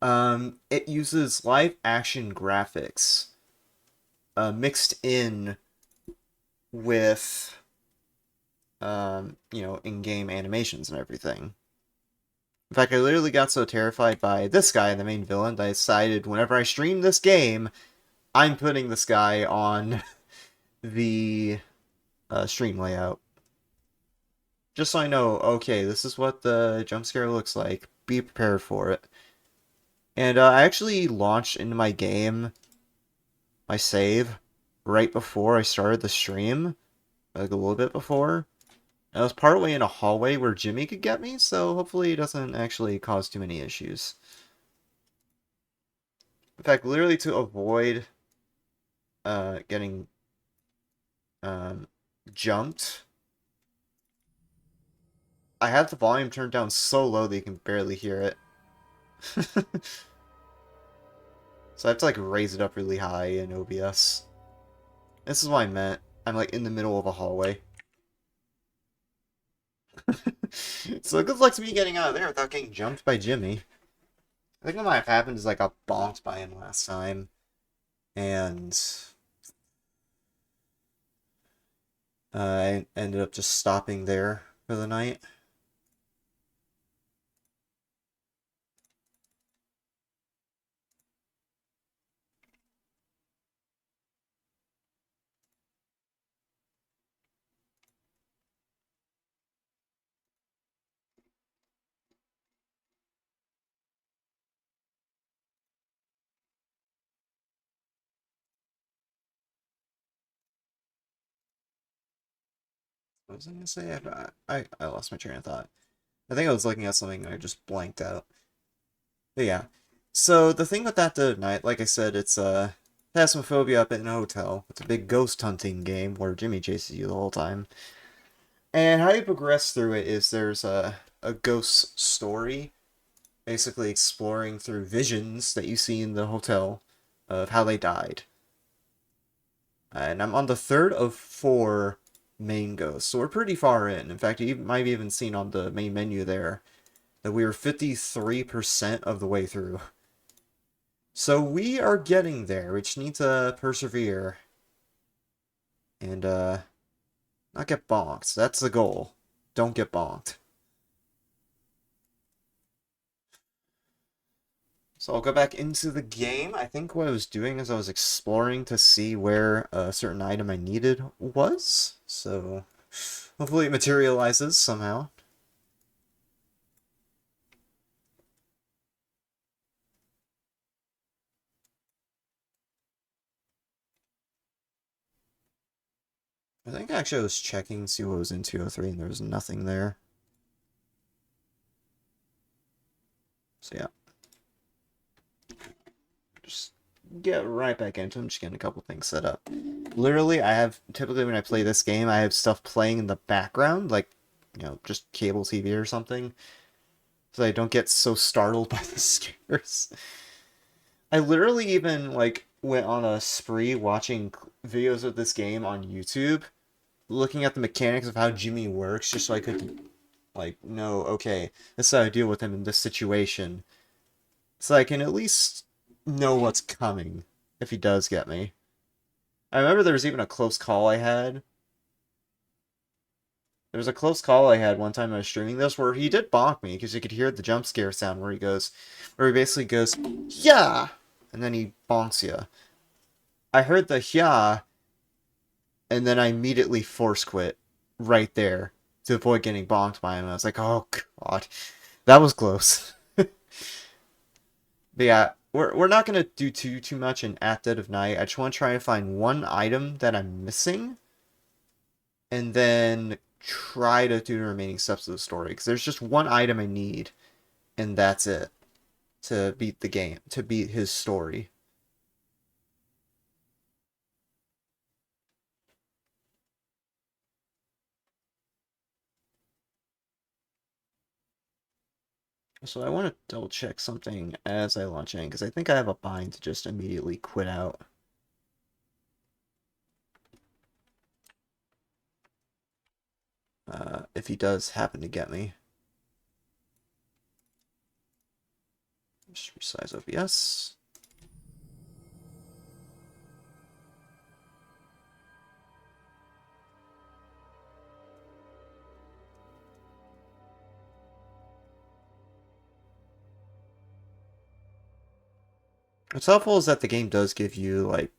it uses live action graphics mixed in with you know, in-game animations and everything. In fact, I literally got so terrified by this guy, the main villain, that I decided whenever I stream this game, I'm putting this guy on the stream layout. Just so I know, okay, this is what the jump scare looks like. Be prepared for it. And I actually launched into my game, my save, right before I started the stream. Like a little bit before. I was partway in a hallway where Jimmy could get me, so hopefully it doesn't actually cause too many issues. In fact, literally to avoid getting jumped, I have the volume turned down so low that you can barely hear it. So I have to like raise it up really high in OBS. This is what I meant. I'm like in the middle of a hallway. So good luck to me getting out of there without getting jumped by Jimmy. I think what might have happened is I got bonked by him last time. And I ended up just stopping there for the night. What was I gonna say? I lost my train of thought. I think I was looking at something and I just blanked out. But yeah. So the thing with that night, like I said, it's Phasmophobia up in a hotel. It's a big ghost hunting game where Jimmy chases you the whole time. And how you progress through it is there's a ghost story, basically exploring through visions that you see in the hotel of how they died. And I'm on the third of 4 main ghosts, so we're pretty far in. In fact, you might have even seen on the main menu there that we were 53% of the way through. So we are getting there. We just need to persevere. And, not get bonked. That's the goal. Don't get bonked. So I'll go back into the game. I think what I was doing is I was exploring to see where a certain item I needed was. So hopefully it materializes somehow. I think actually I was checking to see what was in 203 and there was nothing there. So yeah. Just get right back into them, just getting a couple things set up. Literally, typically when I play this game, I have stuff playing in the background, like, you know, just cable TV or something. so I don't get so startled by the scares. I literally even, like, went on a spree watching videos of this game on YouTube, looking at the mechanics of how Jimmy works, just so I could, like, know, okay, this is how I deal with him in this situation. So I can at least know what's coming, if he does get me. I remember there was even a close call I had. There was a close call I had one time I was streaming this where he did bonk me, because you could hear the jump scare sound where he basically goes, yeah! And then he bonks you. I heard the yeah, and then I immediately force quit right there to avoid getting bonked by him. I was like, oh god, that was close. But yeah, we're not gonna do too much in At Dead of Night. I just want to try and find one item that I'm missing, and then try to do the remaining steps of the story. Because there's just one item I need, and that's it to beat the game, to beat his story. So I want to double check something as I launch in, because I think I have a bind to just immediately quit out. If he does happen to get me. Just resize OBS. What's helpful is that the game does give you, like,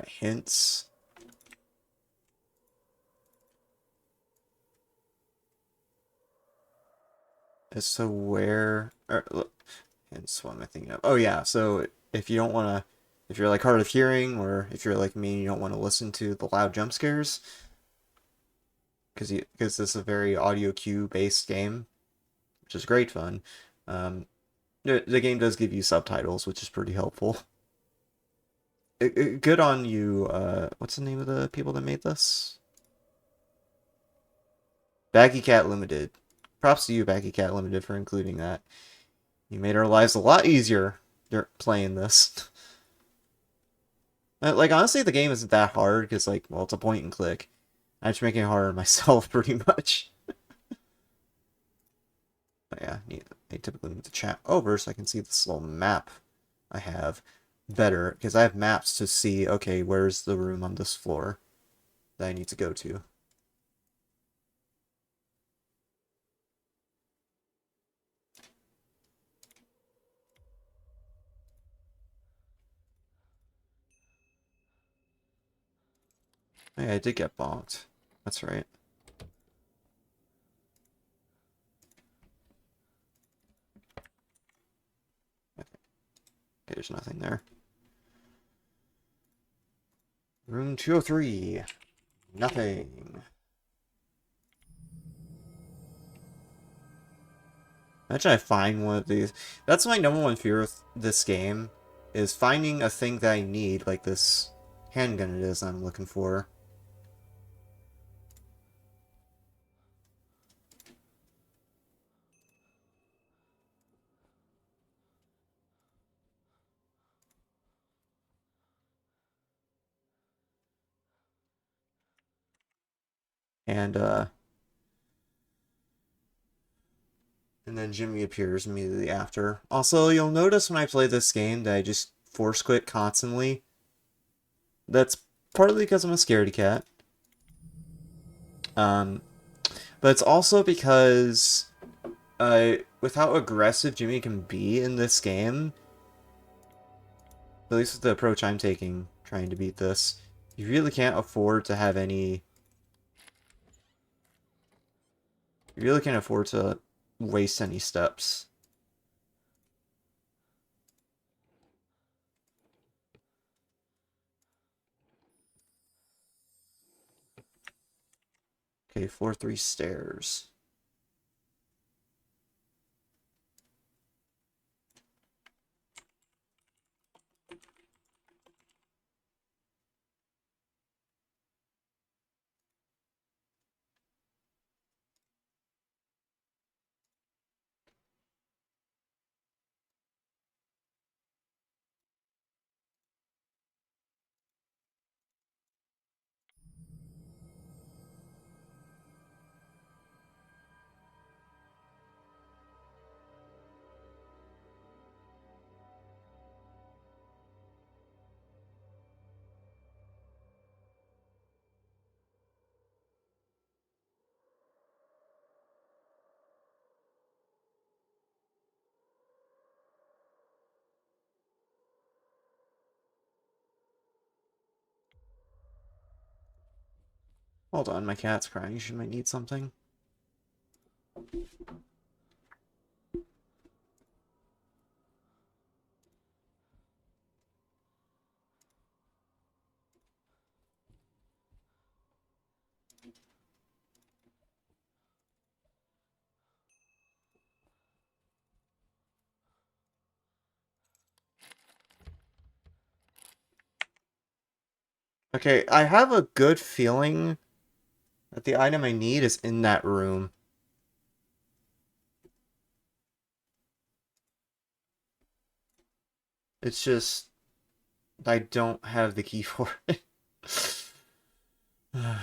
hints. As to where, or, look, hints, what am I thinking of? Oh yeah, so if you don't want to, if you're like hard of hearing, or if you're like me and you don't want to listen to the loud jump scares, because this is a very audio cue based game, which is great fun. The game does give you subtitles, which is pretty helpful. Good on you. What's the name of the people that made this? Baggy Cat Limited. Props to you, Baggy Cat Limited, for including that. You made our lives a lot easier playing this. Like, honestly, the game isn't that hard, because, like, well, it's a point and click. I'm just making it harder myself, pretty much. But yeah, I typically move the chat over so I can see this little map I have better, because I have maps to see, okay, where's the room on this floor that I need to go to. Hey, I did get bonked. That's right. Okay, there's nothing there. Room 203. Nothing. Imagine I find one of these. That's my number one fear with this game, is finding a thing that I need, like this handgun it is I'm looking for. And then Jimmy appears immediately after. Also, you'll notice when I play this game that I just force quit constantly. That's partly because I'm a scaredy cat. But it's also because with how aggressive Jimmy can be in this game, at least with the approach I'm taking trying to beat this, you really can't afford to have any... You really can't afford to waste any steps. Okay, floor 3 stairs. Hold on, my cat's crying. She might need something. Okay, I have a good feeling that the item I need is in that room. It's just I don't have the key for it. And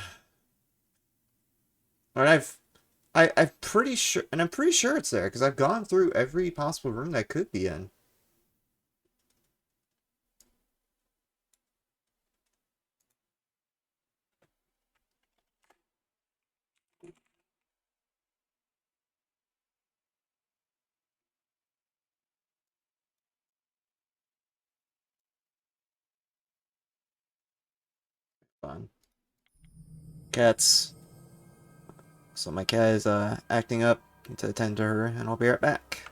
I'm pretty sure, and I'm pretty sure it's there because I've gone through every possible room that could be in. Fun. Cats. So my cat is acting up. Need to attend to her, and I'll be right back.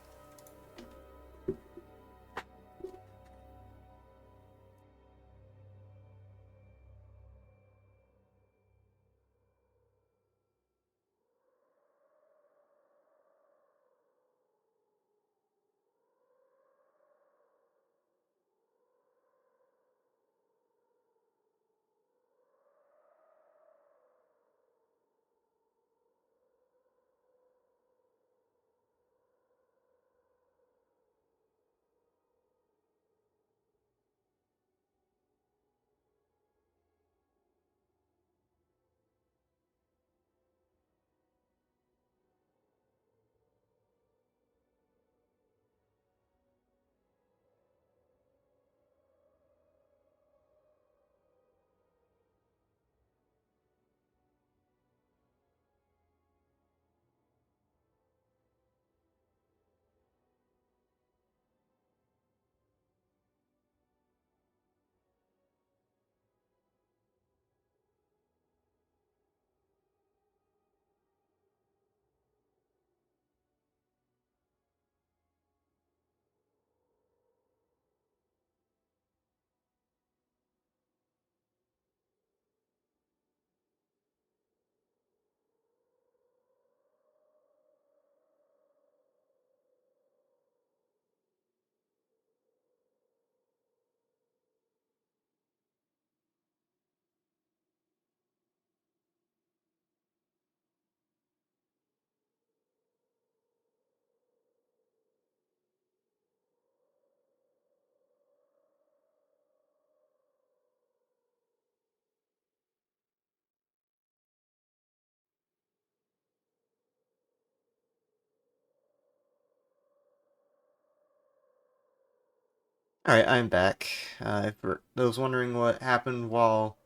Alright, I'm back. For those wondering what happened while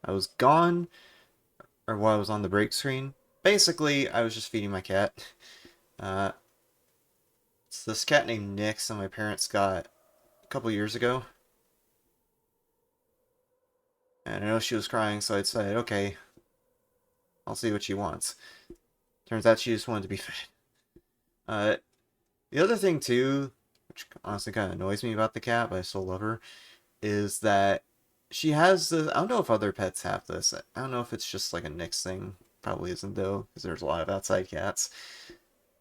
I was gone, or while I was on the break screen, basically, I was just feeding my cat. Uh, it's this cat named Nix that my parents got a couple years ago. And I know she was crying, so I decided, okay, I'll see what she wants. Turns out she just wanted to be fed. Uh, the other thing, too, which honestly kind of annoys me about the cat, but I still love her, is that she has the. I don't know if other pets have this. I don't know if it's just like a Nix thing. Probably isn't, though, because there's a lot of outside cats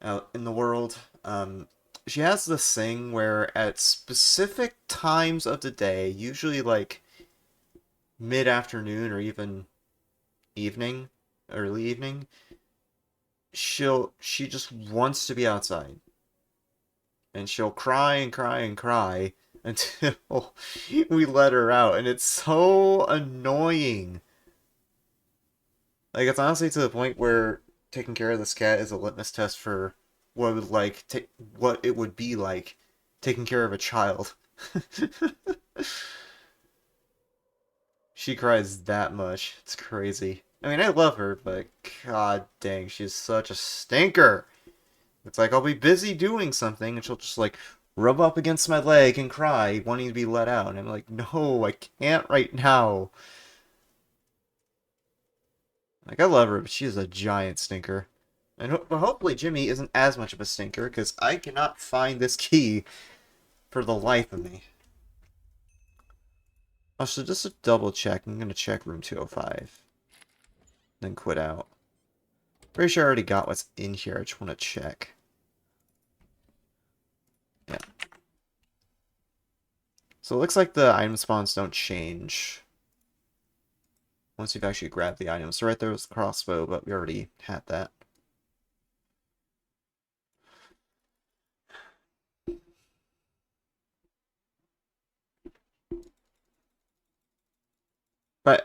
out in the world. She has this thing where at specific times of the day, usually like mid-afternoon or even evening, early evening, she just wants to be outside. And she'll cry and cry and cry until we let her out. And it's so annoying. Like, it's honestly to the point where taking care of this cat is a litmus test for what it would what it would be like taking care of a child. She cries that much. It's crazy. I mean, I love her, but god dang, she's such a stinker. It's like I'll be busy doing something, and she'll just like rub up against my leg and cry, wanting to be let out. And I'm like, no, I can't right now. Like, I love her, but she is a giant stinker. And but hopefully Jimmy isn't as much of a stinker, because I cannot find this key for the life of me. Oh, so just to double check, I'm going to check room 205. Then quit out. Pretty sure I already got what's in here. I just want to check. Yeah. So it looks like the item spawns don't change once you've actually grabbed the item. So right there was the crossbow, but we already had that.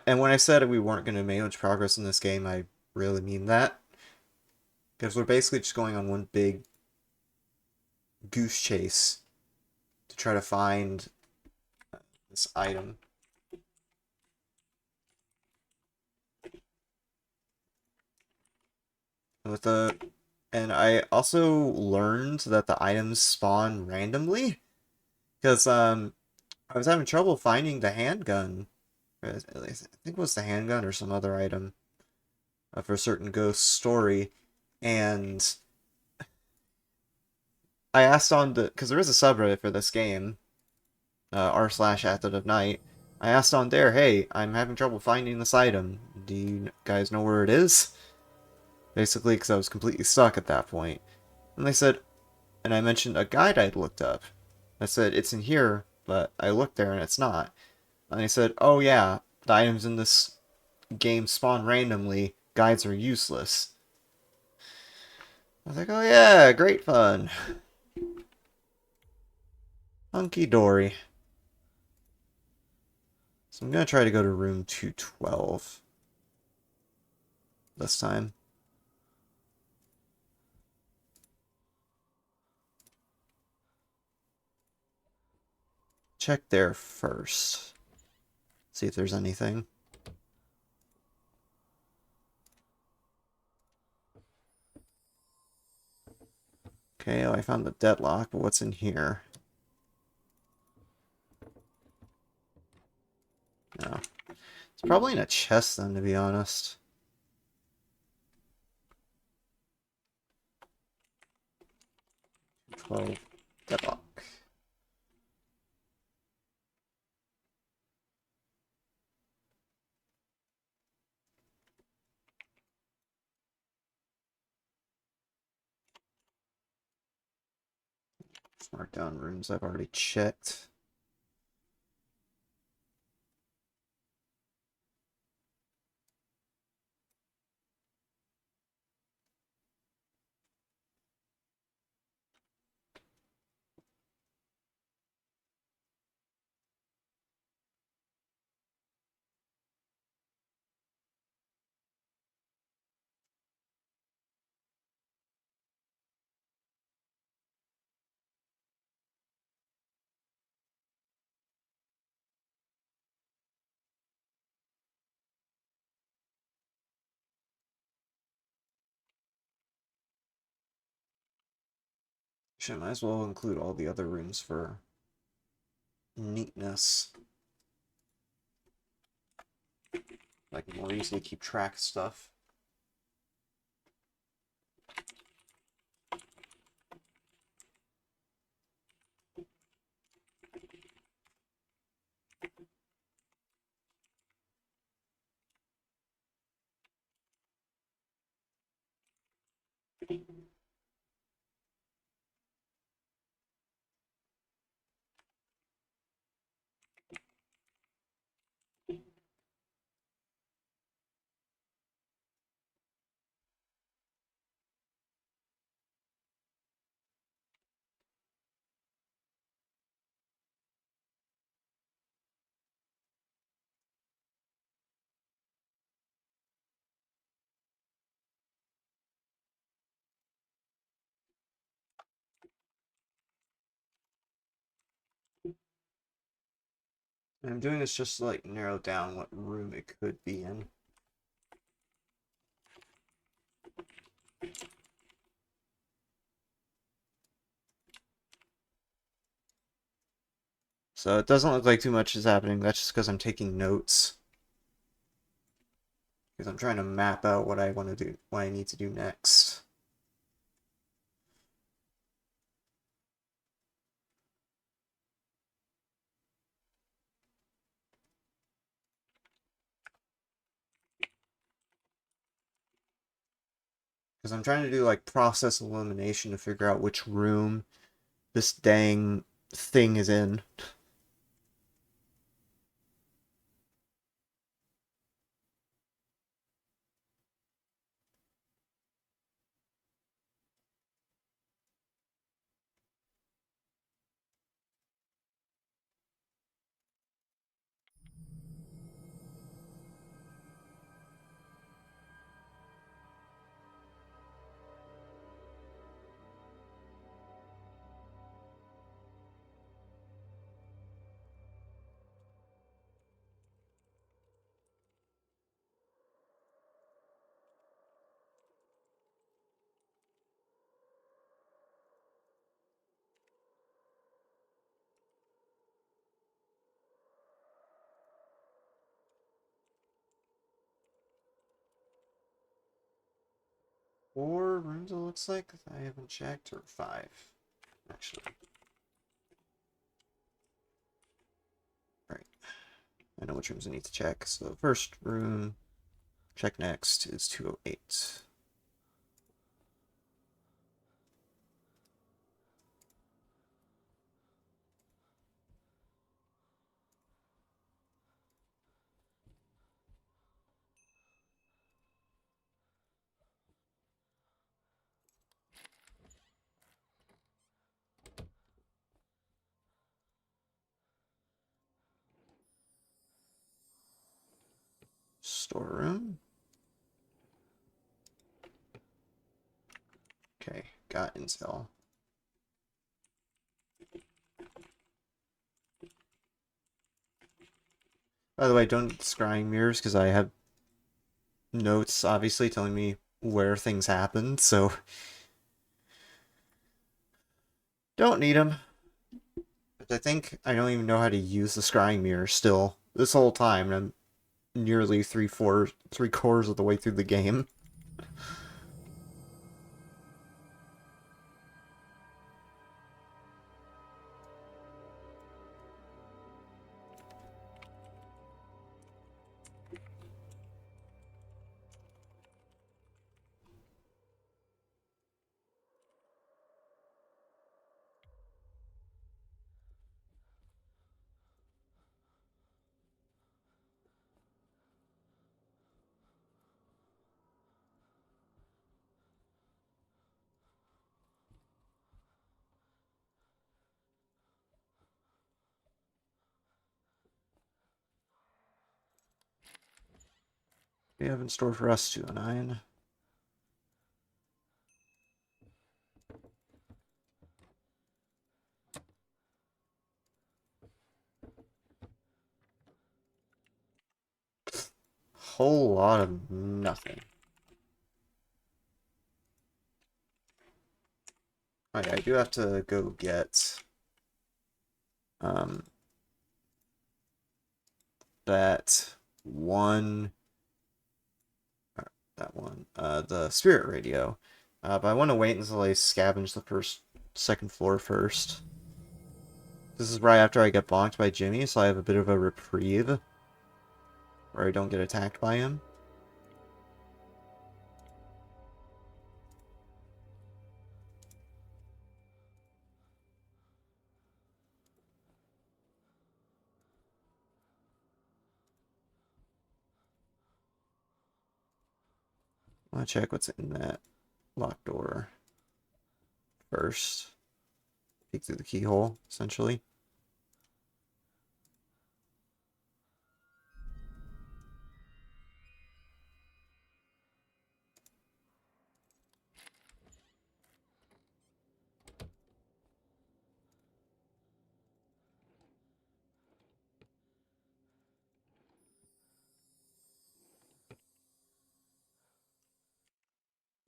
And when I said we weren't going to make much progress in this game, I really mean that. Because we're basically just going on one big goose chase to try to find this item. And I also learned that the items spawn randomly. Because I was having trouble finding the handgun. I think it was the handgun or some other item for a certain ghost story. And I asked on the, because there is a subreddit for this game, r/@of night. I asked on there, hey, I'm having trouble finding this item. Do you guys know where it is? Basically, because I was completely stuck at that point. And they said, and I mentioned a guide I'd looked up. I said, it's in here, but I looked there and it's not. And they said, oh yeah, the items in this game spawn randomly. Guides are useless. I was like, oh yeah, great fun. Hunky dory. So I'm going to try to go to room 212 this time. Check there first. See if there's anything. Okay, well, I found the deadlock, but what's in here? No. It's probably in a chest then, to be honest. Deadlock. Let's mark down rooms I've already checked. Actually, I might as well include all the other rooms for neatness. I can more easily keep track of stuff. And I'm doing this just to like narrow down what room it could be in. So it doesn't look like too much is happening. That's just because I'm taking notes. Because I'm trying to map out what I want to do, what I need to do next. Because I'm trying to do like process elimination to figure out which room this dang thing is in. Four rooms it looks like I haven't checked, or five, actually. Right. I know which rooms I need to check. So the first room, check next, is 208. Storeroom. Okay, got intel. By the way, don't scrying mirrors because I have notes obviously telling me where things happened, so don't need them. But I think I don't even know how to use the scrying mirror still this whole time, and I'm nearly three quarters of the way through the game. We have in store for us 209. Whole lot of nothing. Oh yeah, I do have to go get um that one the spirit radio. But I want to wait until I scavenge the second floor first. This is right after I get bonked by Jimmy, so I have a bit of a reprieve where I don't get attacked by him. I want to check what's in that locked door first. Peek through the keyhole, essentially.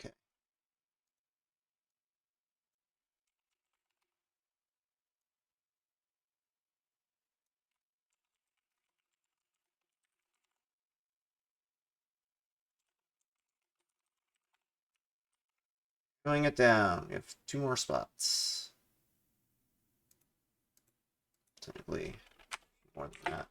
Okay. Slowing it down. We have 2 more spots. Technically, more than that.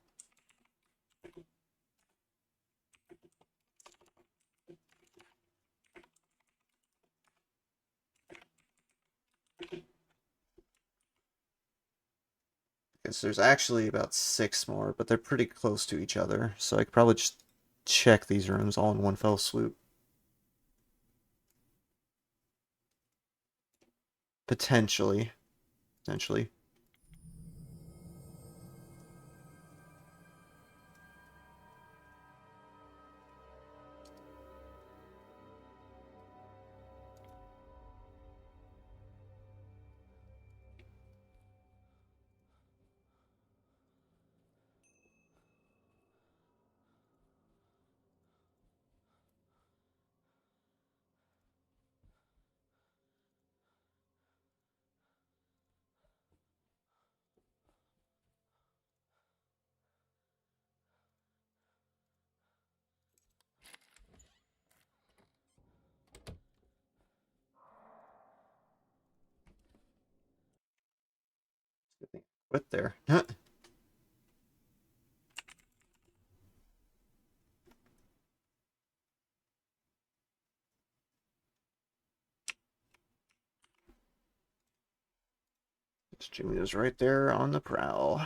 Because there's actually about 6 more, but they're pretty close to each other, so I could probably just check these rooms all in one fell swoop. Potentially. Potentially. Good thing I quit there. Jimmy was right there on the prowl.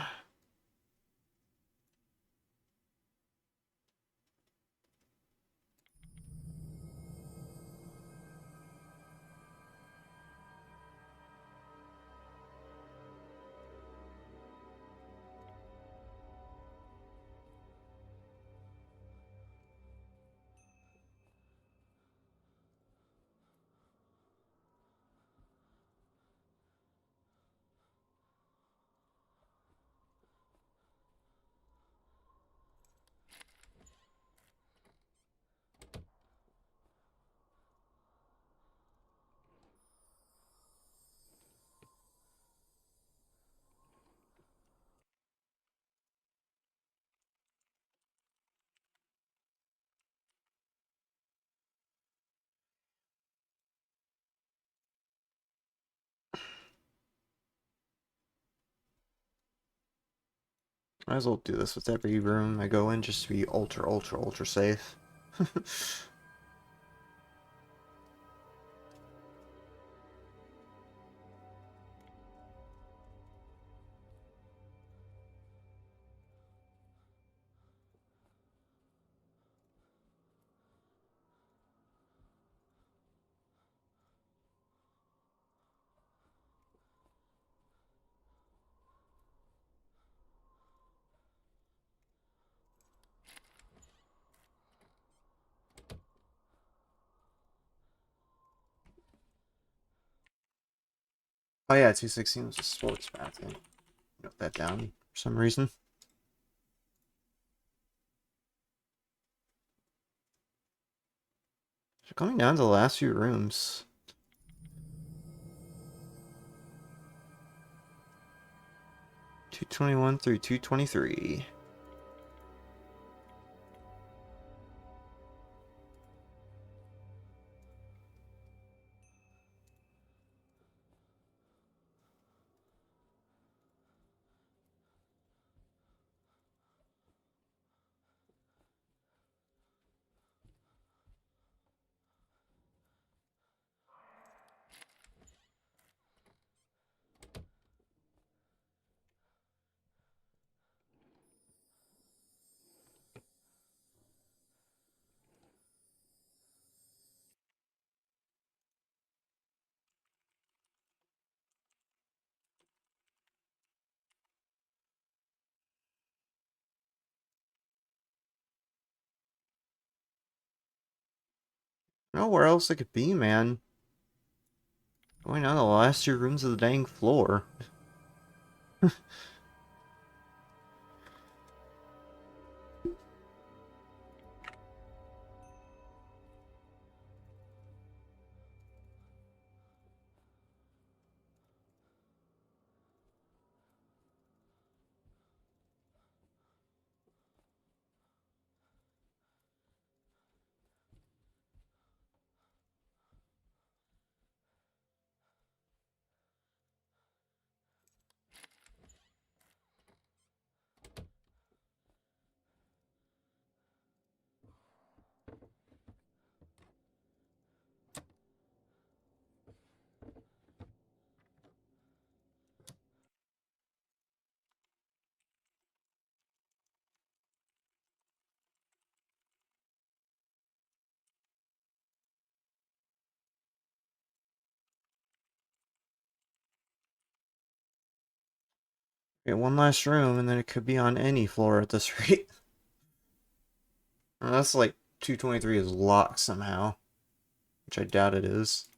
Might as well do this with every room I go in just to be ultra, ultra, ultra safe. Oh yeah, 216 was a sports bathroom. Note that down for some reason. So coming down to the last few rooms. $221 through $223. No, where else it could be, man. Going down the last 2 rooms of the dang floor. Okay, one last room, and then it could be on any floor at this rate. Unless, like, 223 is locked somehow. Which I doubt it is.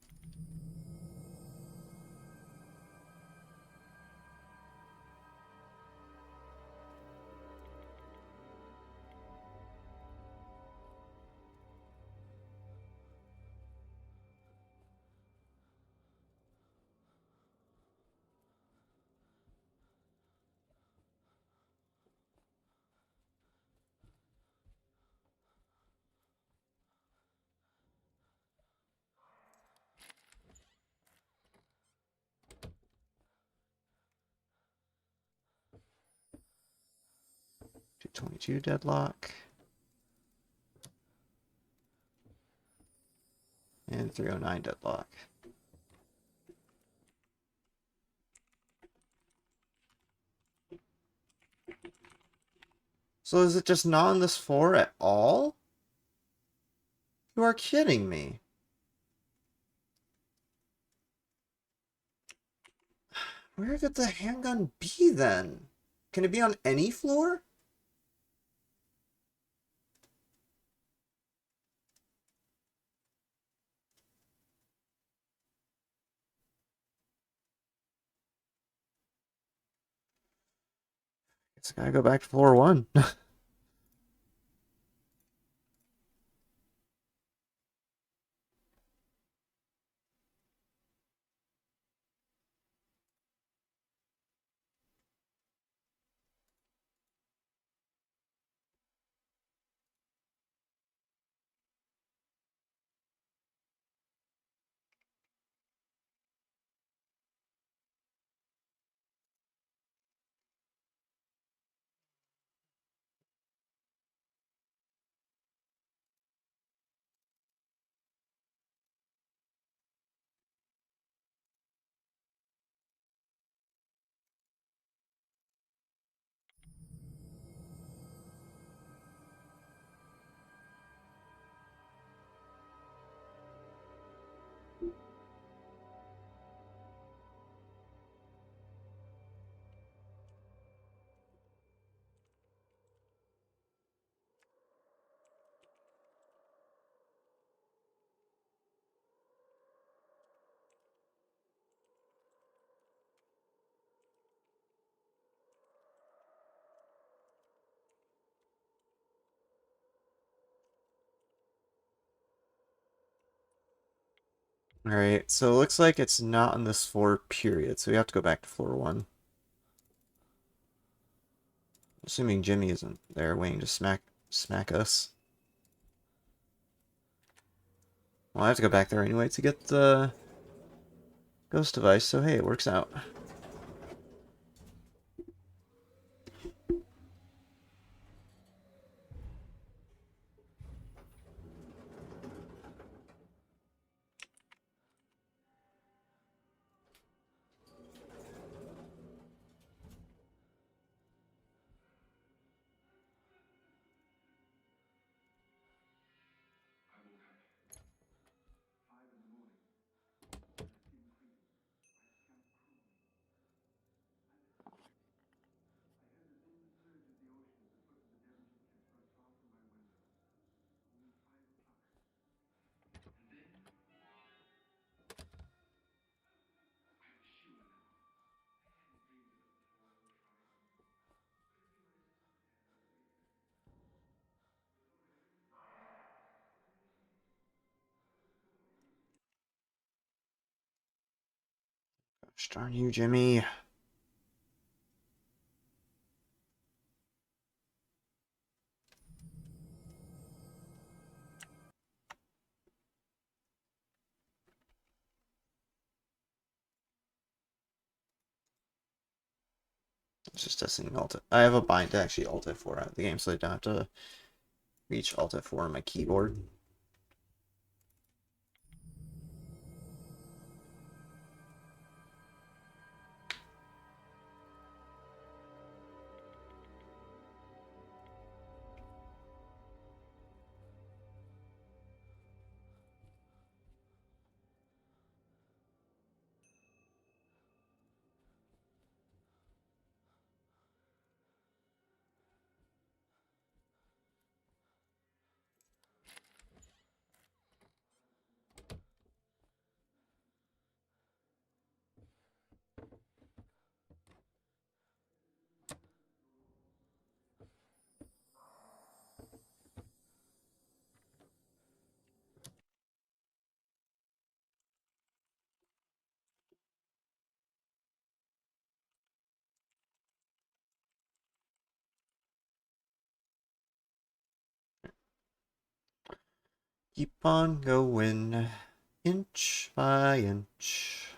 .222 deadlock. And 309 deadlock. So is it just not on this floor at all? You are kidding me. Where could the handgun be then? Can it be on any floor? Guess I gotta go back to floor 1. Alright, so it looks like it's not on this floor, period. So we have to go back to floor 1. Assuming Jimmy isn't there waiting to smack us. Well, I have to go back there anyway to get the ghost device, so hey, it works out. Gosh darn you, Jimmy. It's just testing Alt. I have a bind to actually Alt F4 out of the game, so I don't have to reach Alt F4 on my keyboard. Keep on going, inch by inch.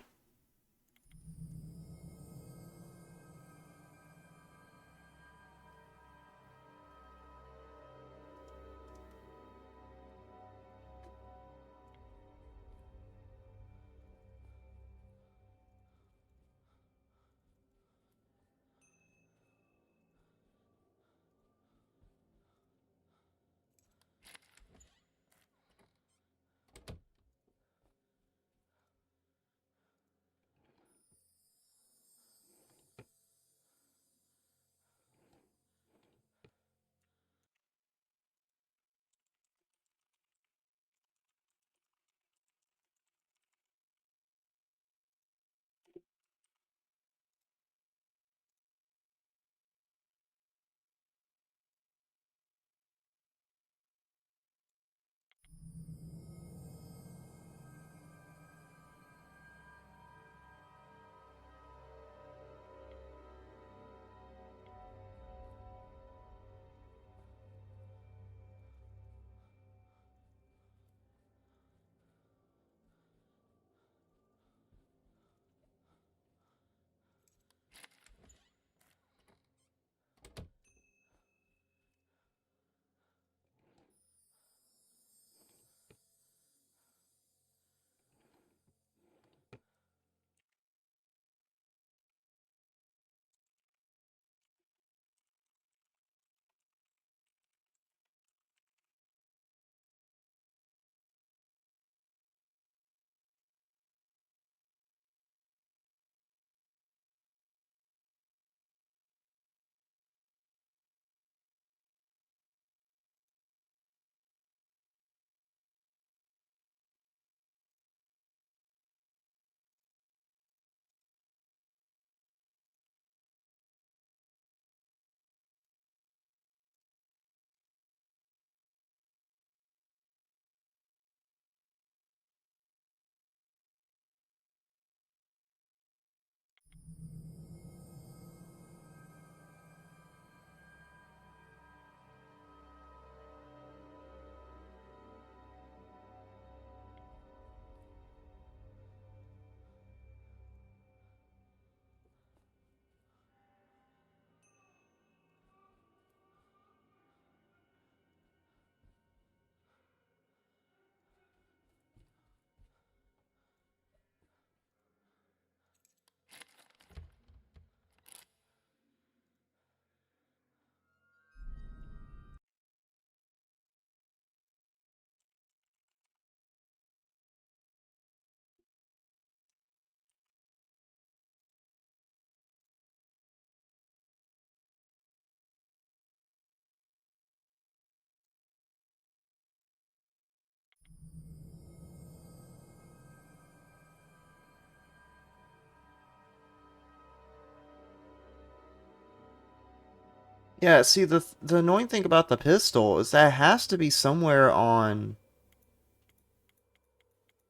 Yeah, see, the annoying thing about the pistol is that it has to be somewhere on...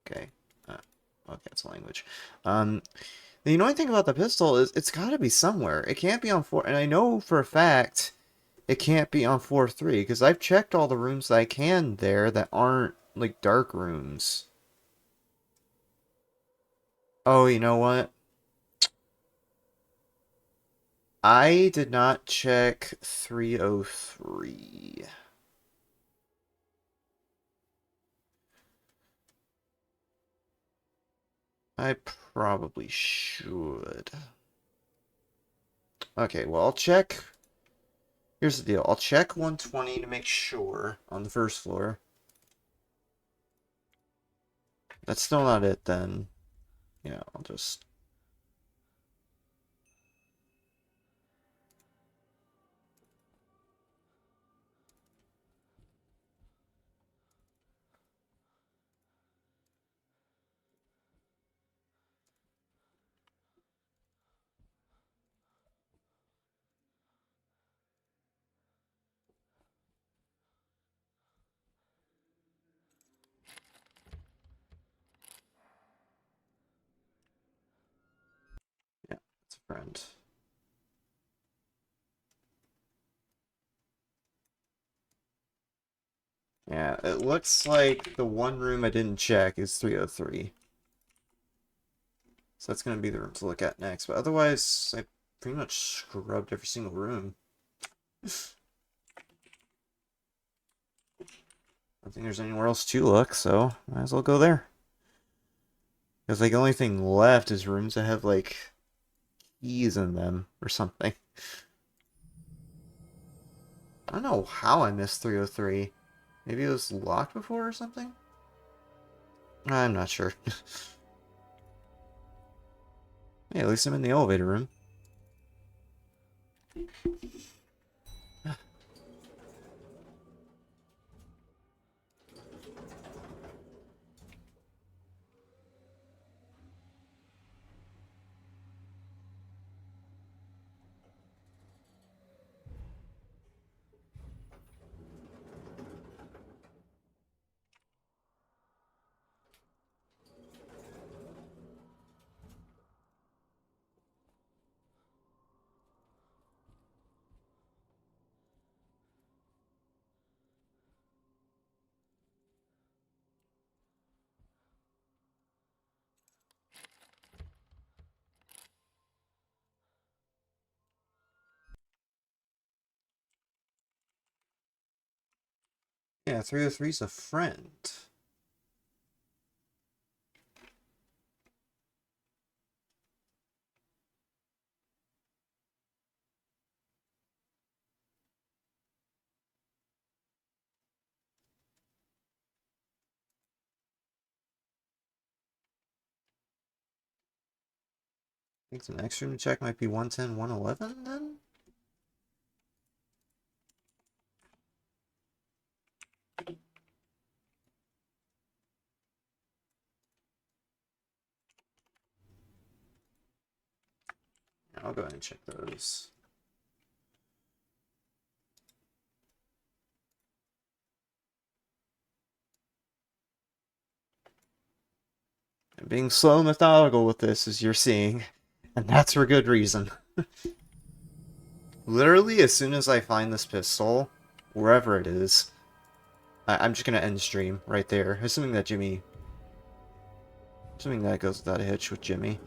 Okay. Okay, it's language. Um, the annoying thing about the pistol is it's got to be somewhere. It can't be on 4... And I know for a fact it can't be on floor 3, because I've checked all the rooms that I can there that aren't, like, dark rooms. Oh, you know what? I did not check 303. I probably should. Okay, well, I'll check. Here's the deal. I'll check 120 to make sure on the first floor. That's still not it, then. Yeah, I'll just... Yeah, it's a friend. Yeah, It looks like the one room I didn't check is 303. So that's going to be the room to look at next. But otherwise, I pretty much scrubbed every single room. I don't think there's anywhere else to look, so might as well go there. Because like the only thing left is rooms that have like keys in them or something. I don't know how I missed 303. Maybe it was locked before or something? I'm not sure. Hey, at least I'm in the elevator room. Yeah, 303 is a friend. I think the next room to check might be 110, 111 then? I'll go ahead and check those. I'm being slow and methodical with this, as you're seeing, and that's for good reason. Literally, as soon as I find this pistol, wherever it is, I'm just gonna end stream right there, assuming that goes without a hitch with Jimmy.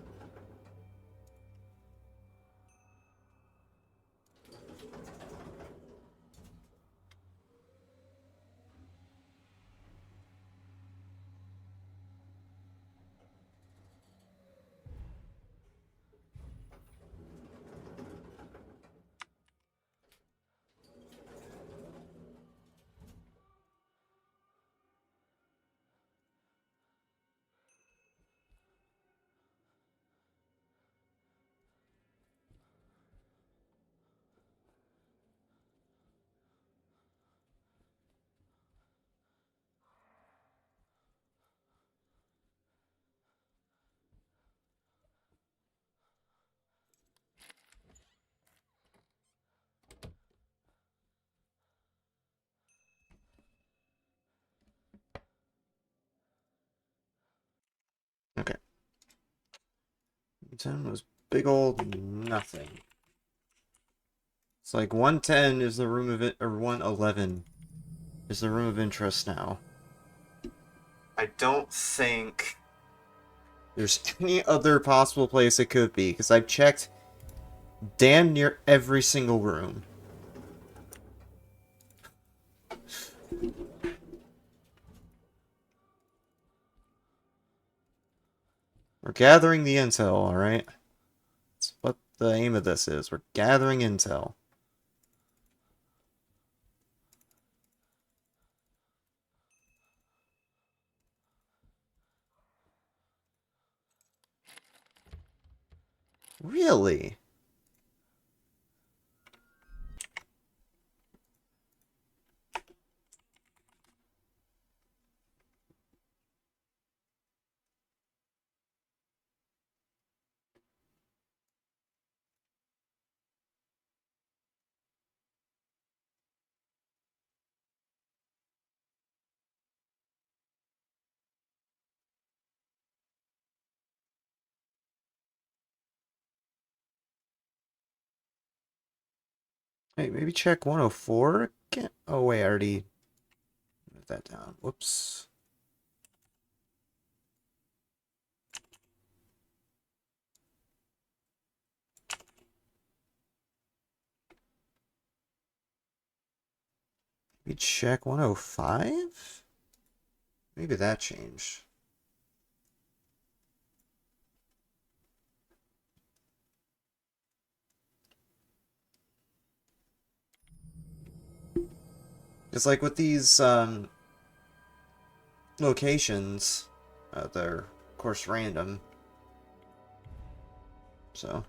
Okay. 10 was big old nothing. It's like 110 is the room of it, or 111 is the room of interest now. I don't think there's any other possible place it could be, because I've checked damn near every single room. We're gathering the intel, alright? That's what the aim of this is. We're gathering intel. Really? Hey, maybe check 104 again? Oh wait, I already... that down. Whoops. Maybe check 105? Maybe that changed. It's like with these locations, they're of course random. So.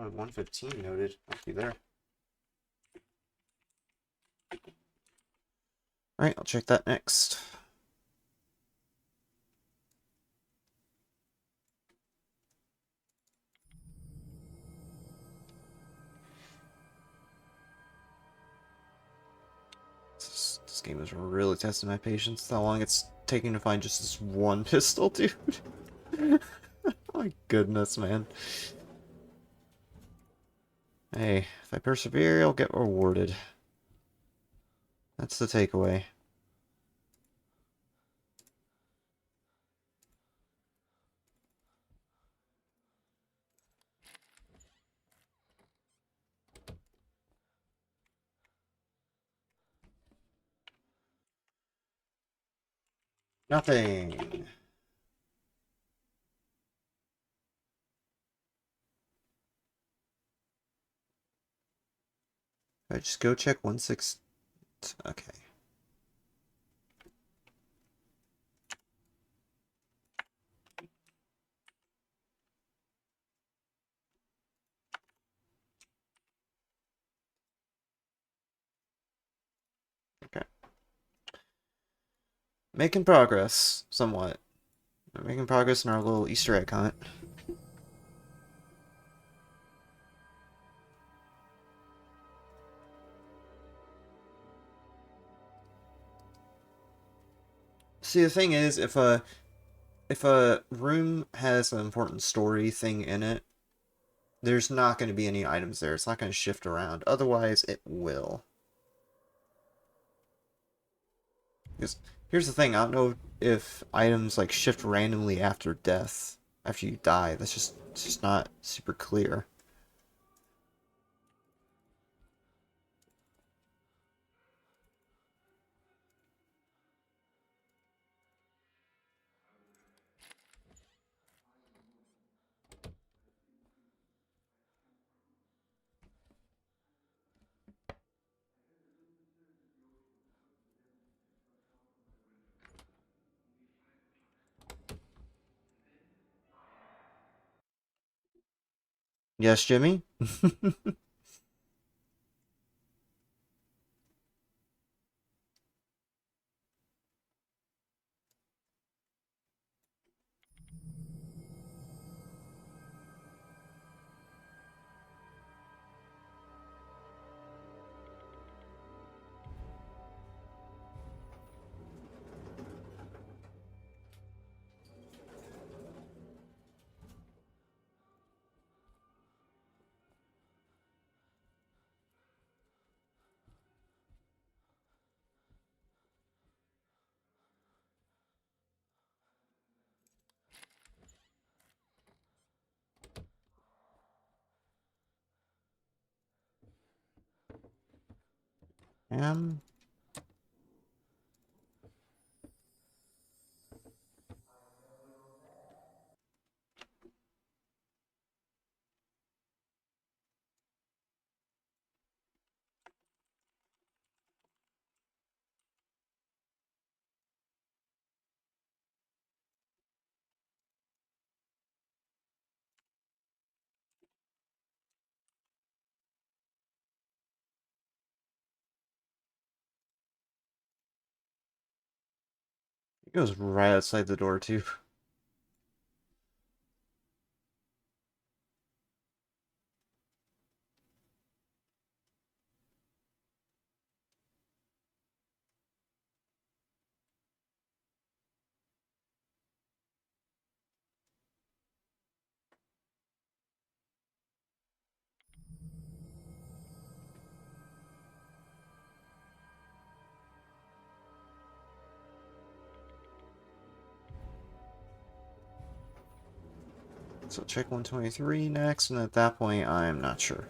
Oh, 115 noted. I'll be there. Alright, I'll check that next. This game is really testing my patience. How long it's taking to find just this one pistol, dude. My goodness, man. Hey, if I persevere, I'll get rewarded. That's the takeaway. Nothing. Alright, just go check 16. Okay. Okay. Making progress, somewhat. We're making progress in our little Easter egg hunt. See, the thing is, if a room has an important story thing in it, there's not going to be any items there. It's not going to shift around. Otherwise, it will. Because here's the thing, I don't know if items like shift randomly after death, after you die. It's just not super clear. Yes, Jimmy? am. It goes right outside the door, too. So check 123 next, and at that point, I'm not sure.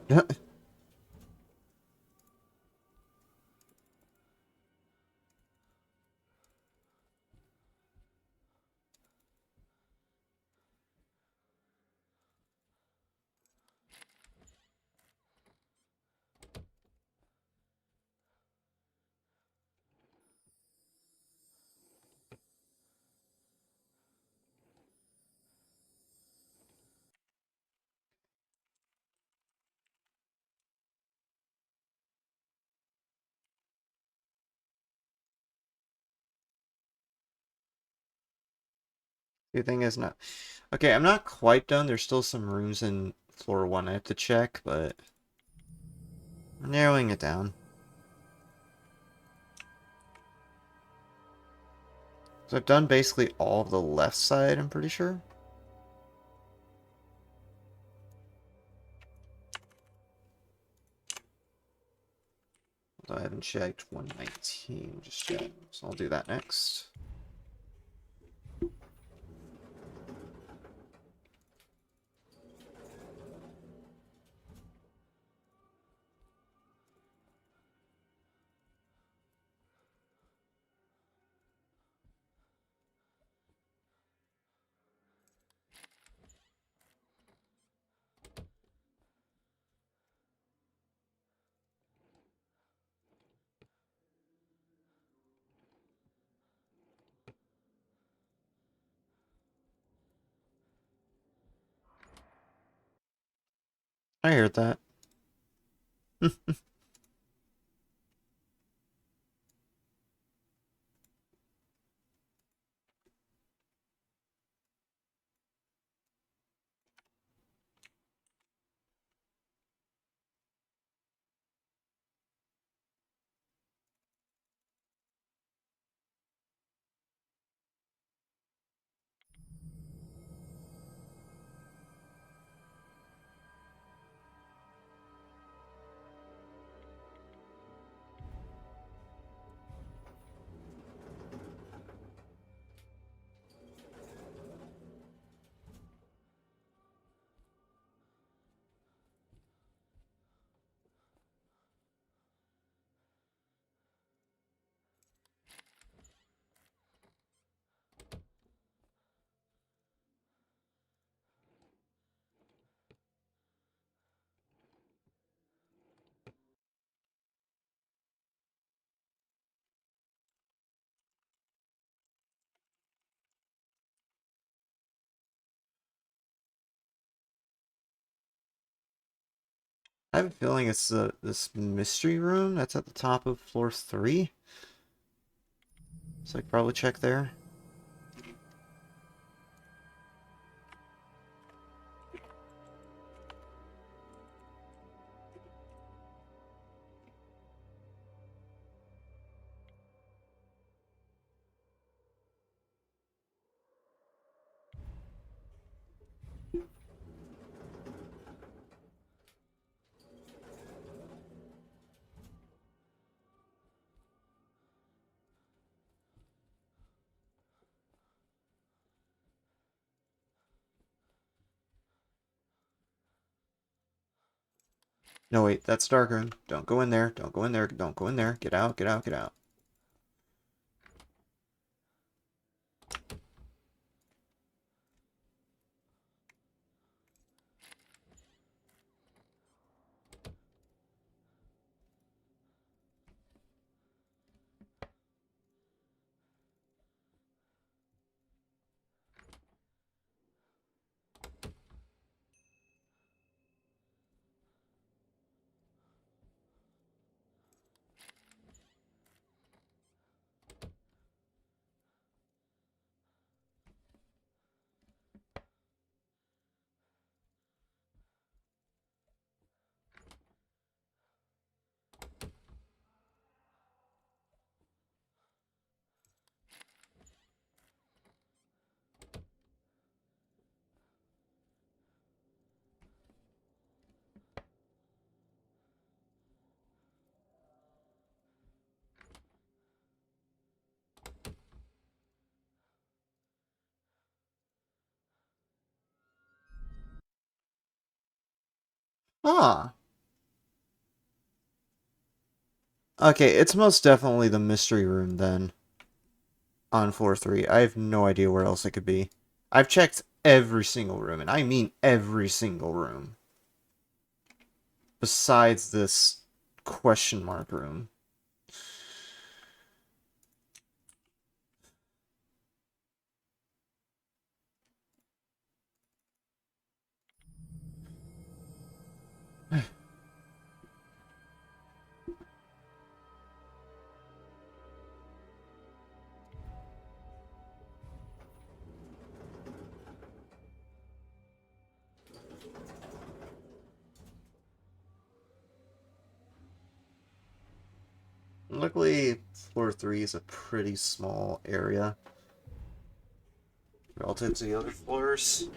The thing is not... Okay, I'm not quite done. There's still some rooms in floor 1 I have to check, but... I'm narrowing it down. So I've done basically all of the left side, I'm pretty sure. Although I haven't checked 119 just yet, so I'll do that next. I heard that. I have a feeling it's this mystery room that's at the top of floor 3. So I could probably check there. No, wait, that's dark room. Don't go in there. Don't go in there. Don't go in there. Get out, get out, get out. Ah. Okay, it's most definitely the mystery room then. On floor 3. I have no idea where else it could be. I've checked every single room, and I mean every single room. Besides this question mark room. Luckily, floor 3 is a pretty small area relative to the other floors.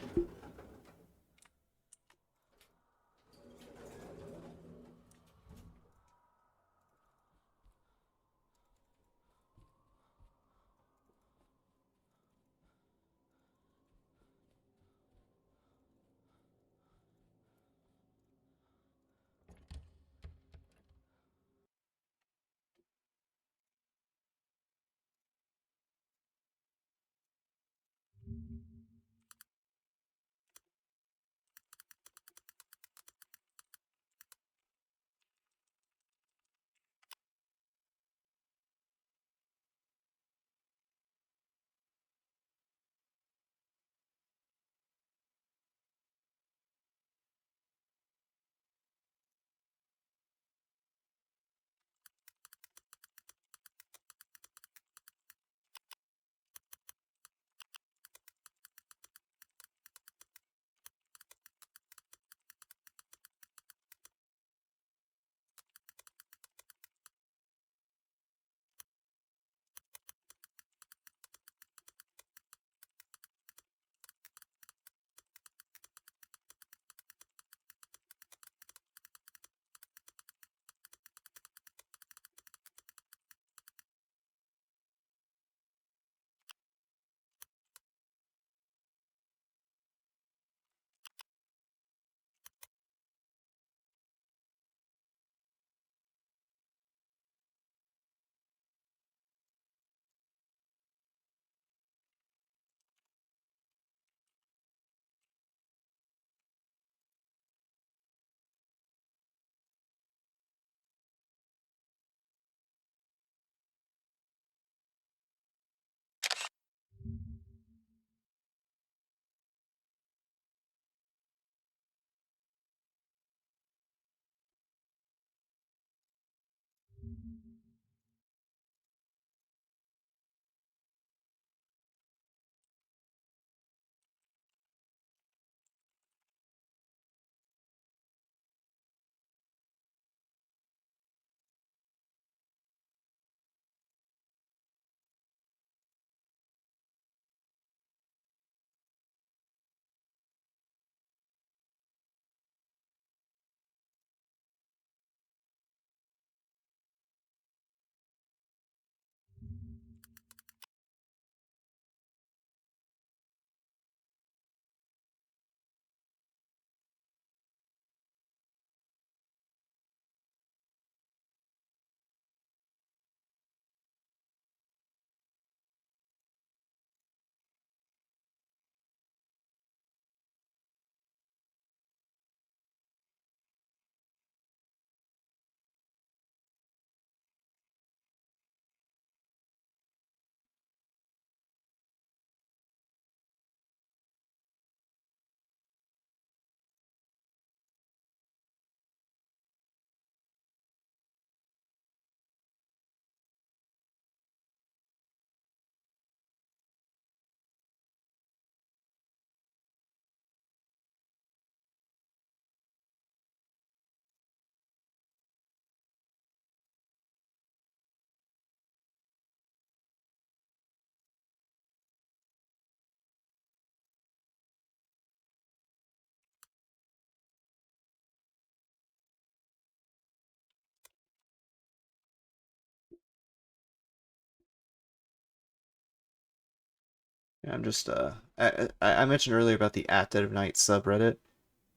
Yeah, I'm just I mentioned earlier about the At Dead of Night subreddit.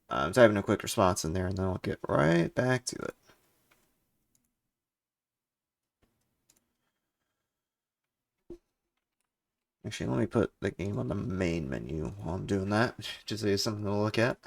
I'm typing a quick response in there, and then I'll get right back to it. Actually, let me put the game on the main menu while I'm doing that, just so you have something to look at.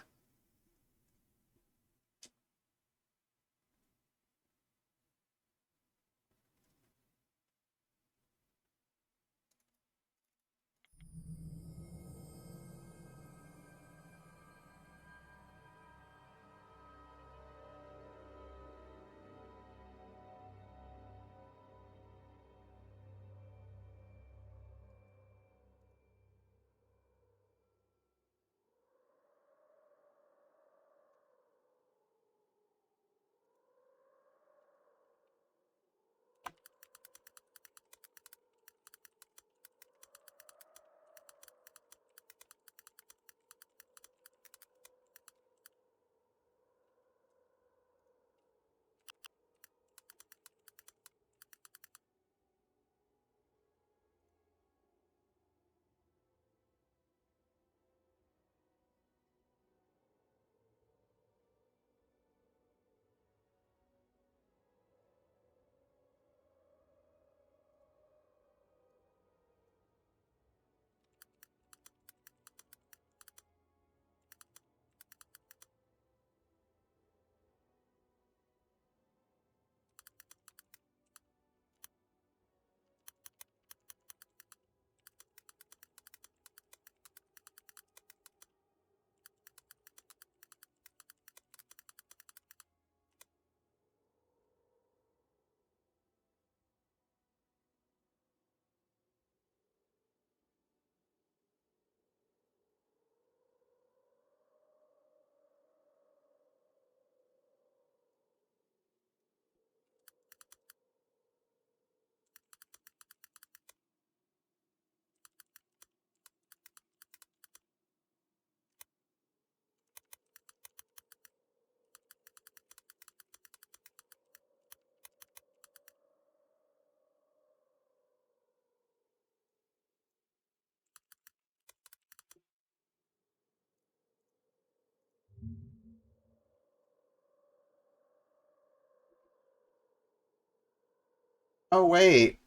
Oh wait,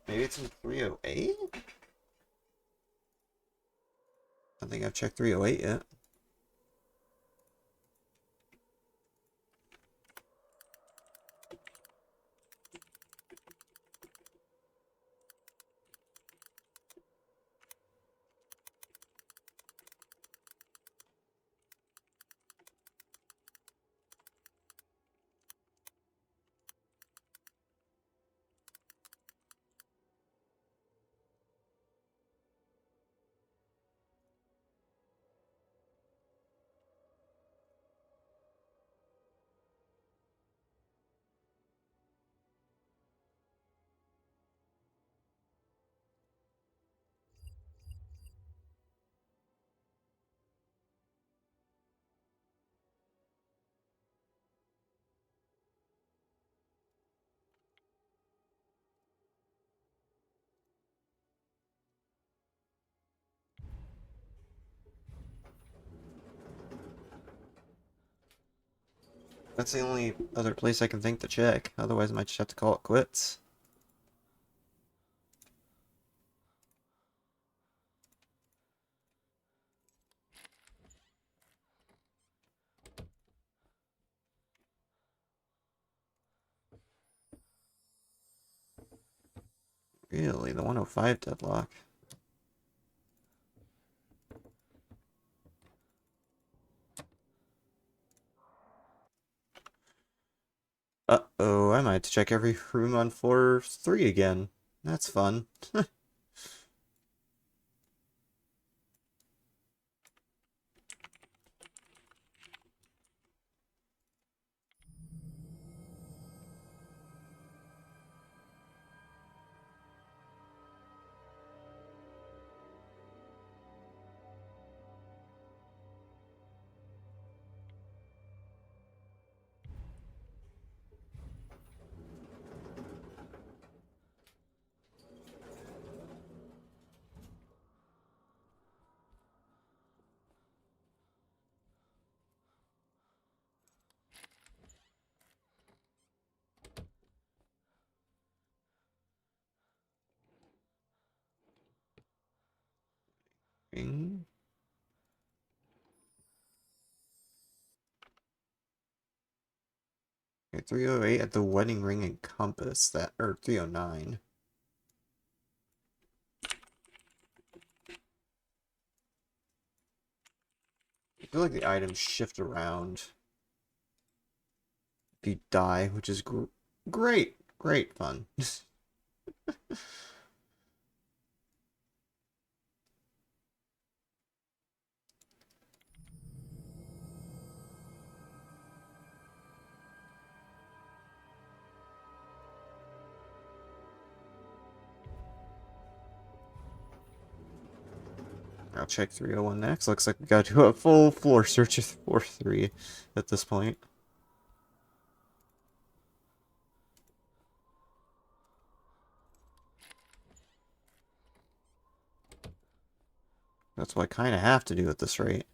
maybe it's in 308? I don't think I've checked 308 yet. That's the only other place I can think to check. Otherwise, I might just have to call it quits. Really, the 105 deadlock. Uh-oh, I might have to check every room on floor 3 again. That's fun. Okay, 308 at the wedding ring and compass. That, or 309. I feel like the items shift around if you die, which is great fun. I'll check 301 next. Looks like we gotta do a full floor search of floor 3 at this point. That's what I kind of have to do at this rate.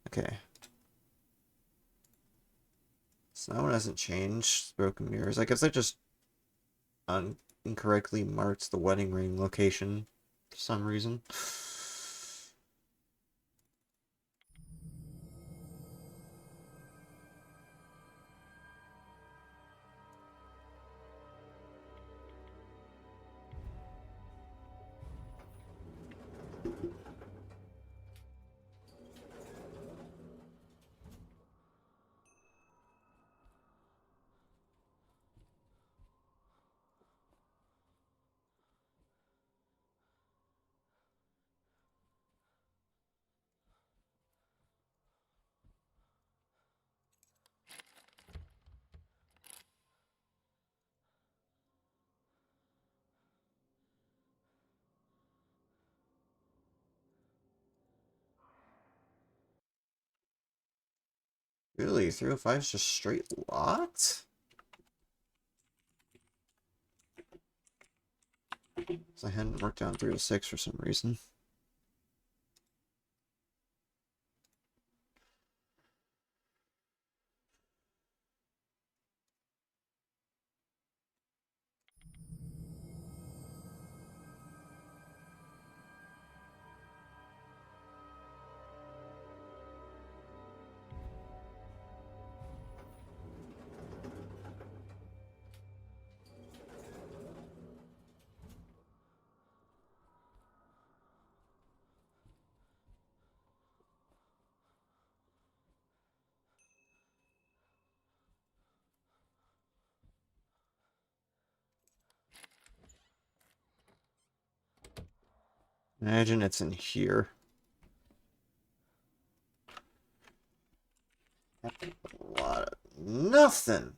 Okay. So that one hasn't changed. Broken mirrors. I guess I just incorrectly marked the wedding ring location for some reason. Really? 305 is just straight locked? So I hadn't worked down 306 for some reason. Imagine it's in here. A lot of nothing.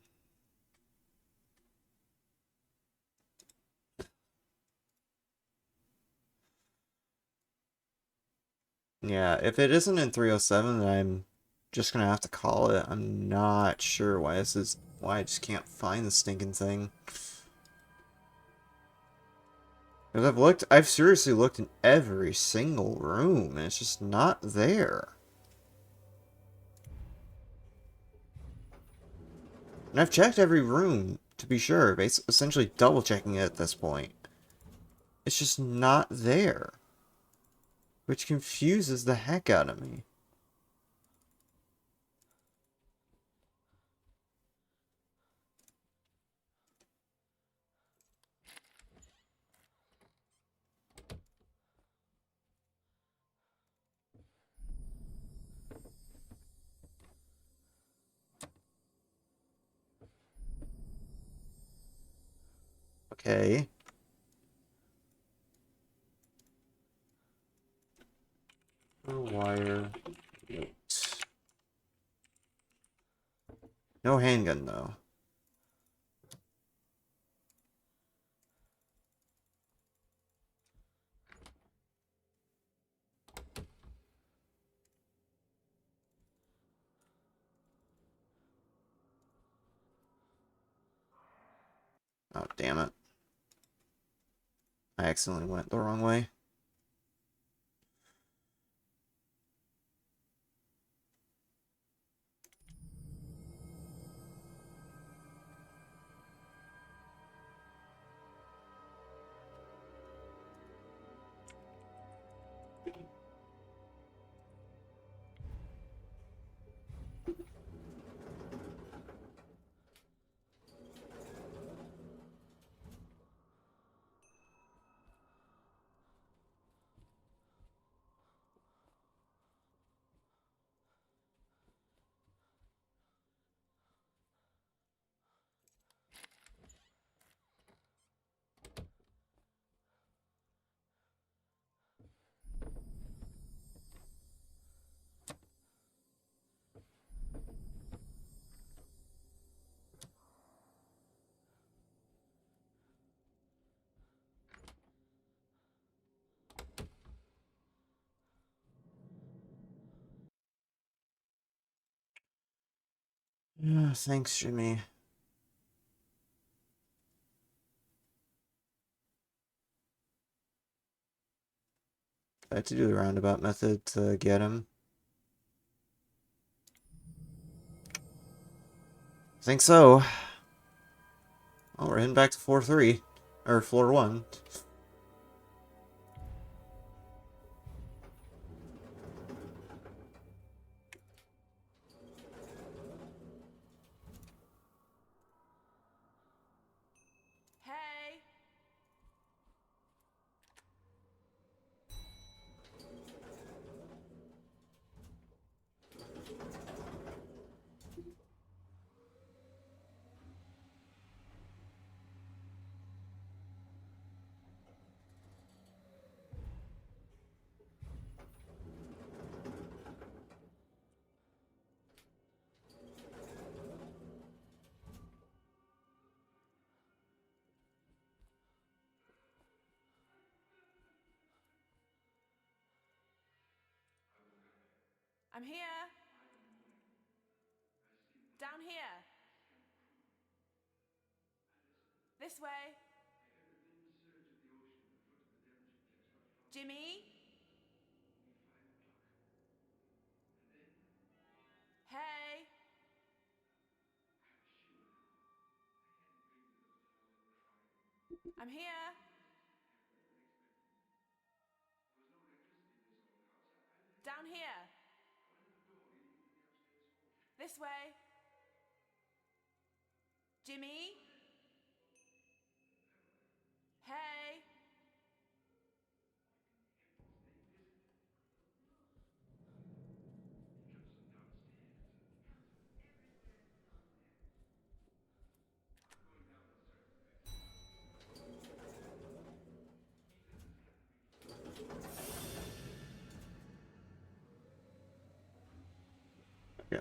Yeah, if it isn't in 307, then I'm just gonna have to call it. I'm not sure why why I just can't find the stinking thing. Because I've seriously looked in every single room, and it's just not there. And I've checked every room, to be sure, essentially double checking it at this point. It's just not there. Which confuses the heck out of me. Okay. Wire. Note. No handgun, though. Oh, damn it. I accidentally went the wrong way. Yeah, thanks, Jimmy. I had to do the roundabout method to get him. I think so. Oh, we're heading back to floor 3. Or floor 1. Hey! I'm here. Down here. This way. Jimmy? Hey! I'm here. Down here. This way. Jimmy? Hey! Yeah.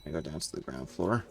I go down to the ground floor.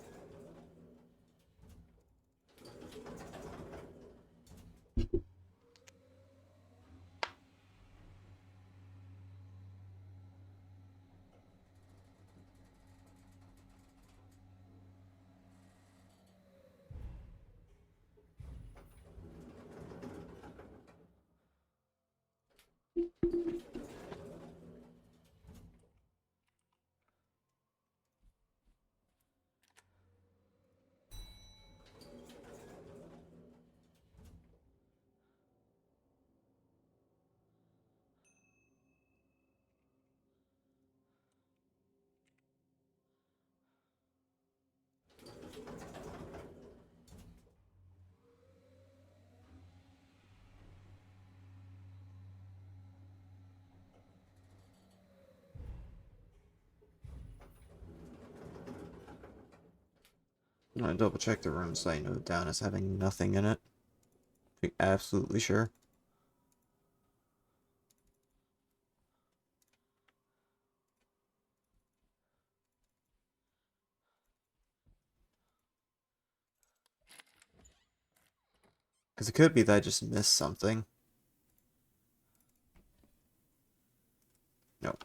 I'm gonna double check the rooms so I know down as having nothing in it. Be absolutely sure. Because it could be that I just missed something. Nope.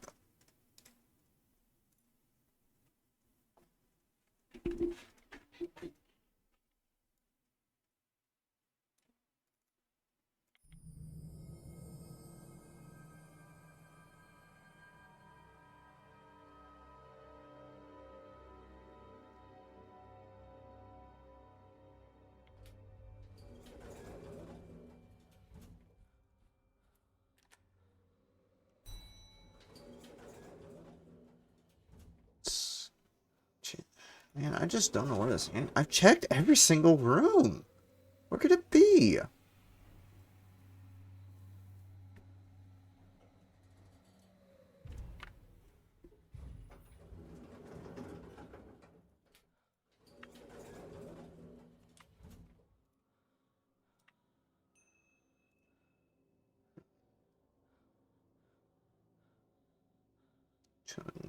Man, I just don't know what it is. Man, I've checked every single room. Where could it be?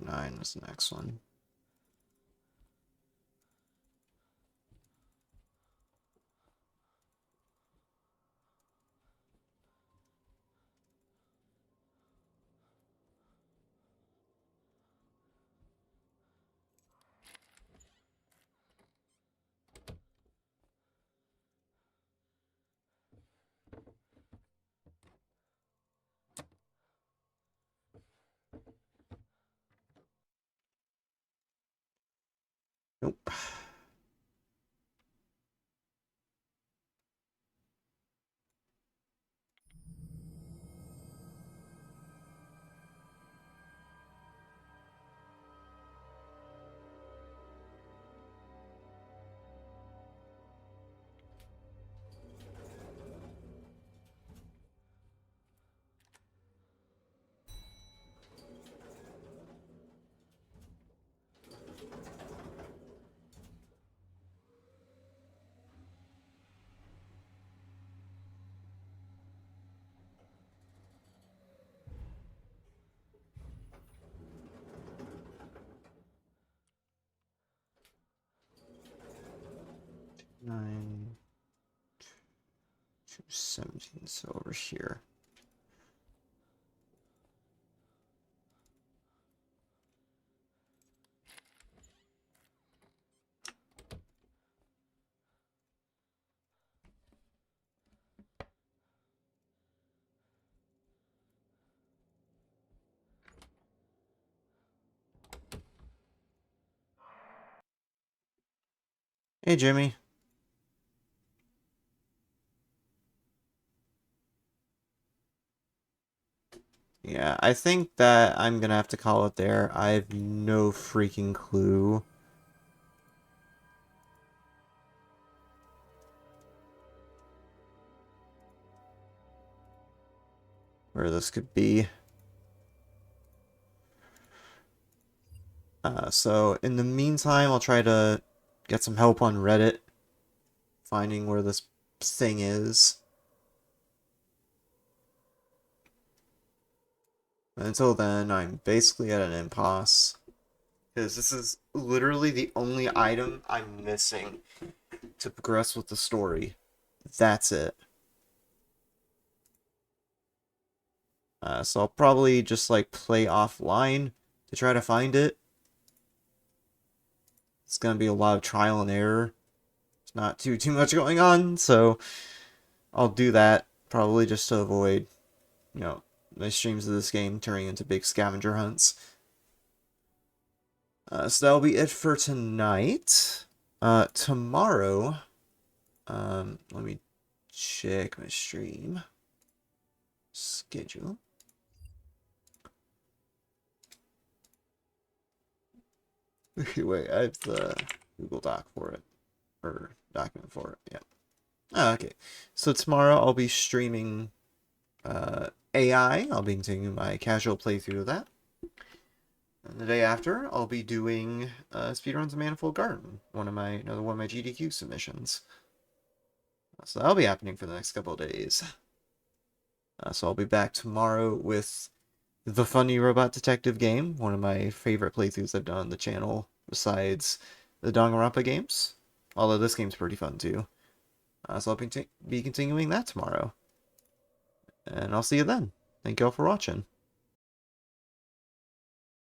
Nine is the next one. Nope. Nine. 217, so over here. Hey, Jimmy. Yeah, I think that I'm gonna have to call it there. I have no freaking clue where this could be. So in the meantime, I'll try to get some help on Reddit, finding where this thing is. Until then, I'm basically at an impasse. Because this is literally the only item I'm missing to progress with the story. That's it. So I'll probably just like play offline to try to find it. It's gonna be a lot of trial and error. There's not too much going on, so I'll do that probably just to avoid, you know, my streams of this game turning into big scavenger hunts. So that'll be it for tonight. Tomorrow, let me check my stream schedule. Wait, I have the Google Doc for it, or document for it, yeah. Oh, okay. So tomorrow I'll be streaming AI. I'll be continuing my casual playthrough of that. And the day after, I'll be doing Speedruns of Manifold Garden, another one of my GDQ submissions. So that'll be happening for the next couple of days. So I'll be back tomorrow with the Funny Robot Detective game, one of my favorite playthroughs I've done on the channel, besides the Danganronpa games. Although this game's pretty fun too. So I'll be continuing that tomorrow. And I'll see you then. Thank you all for watching.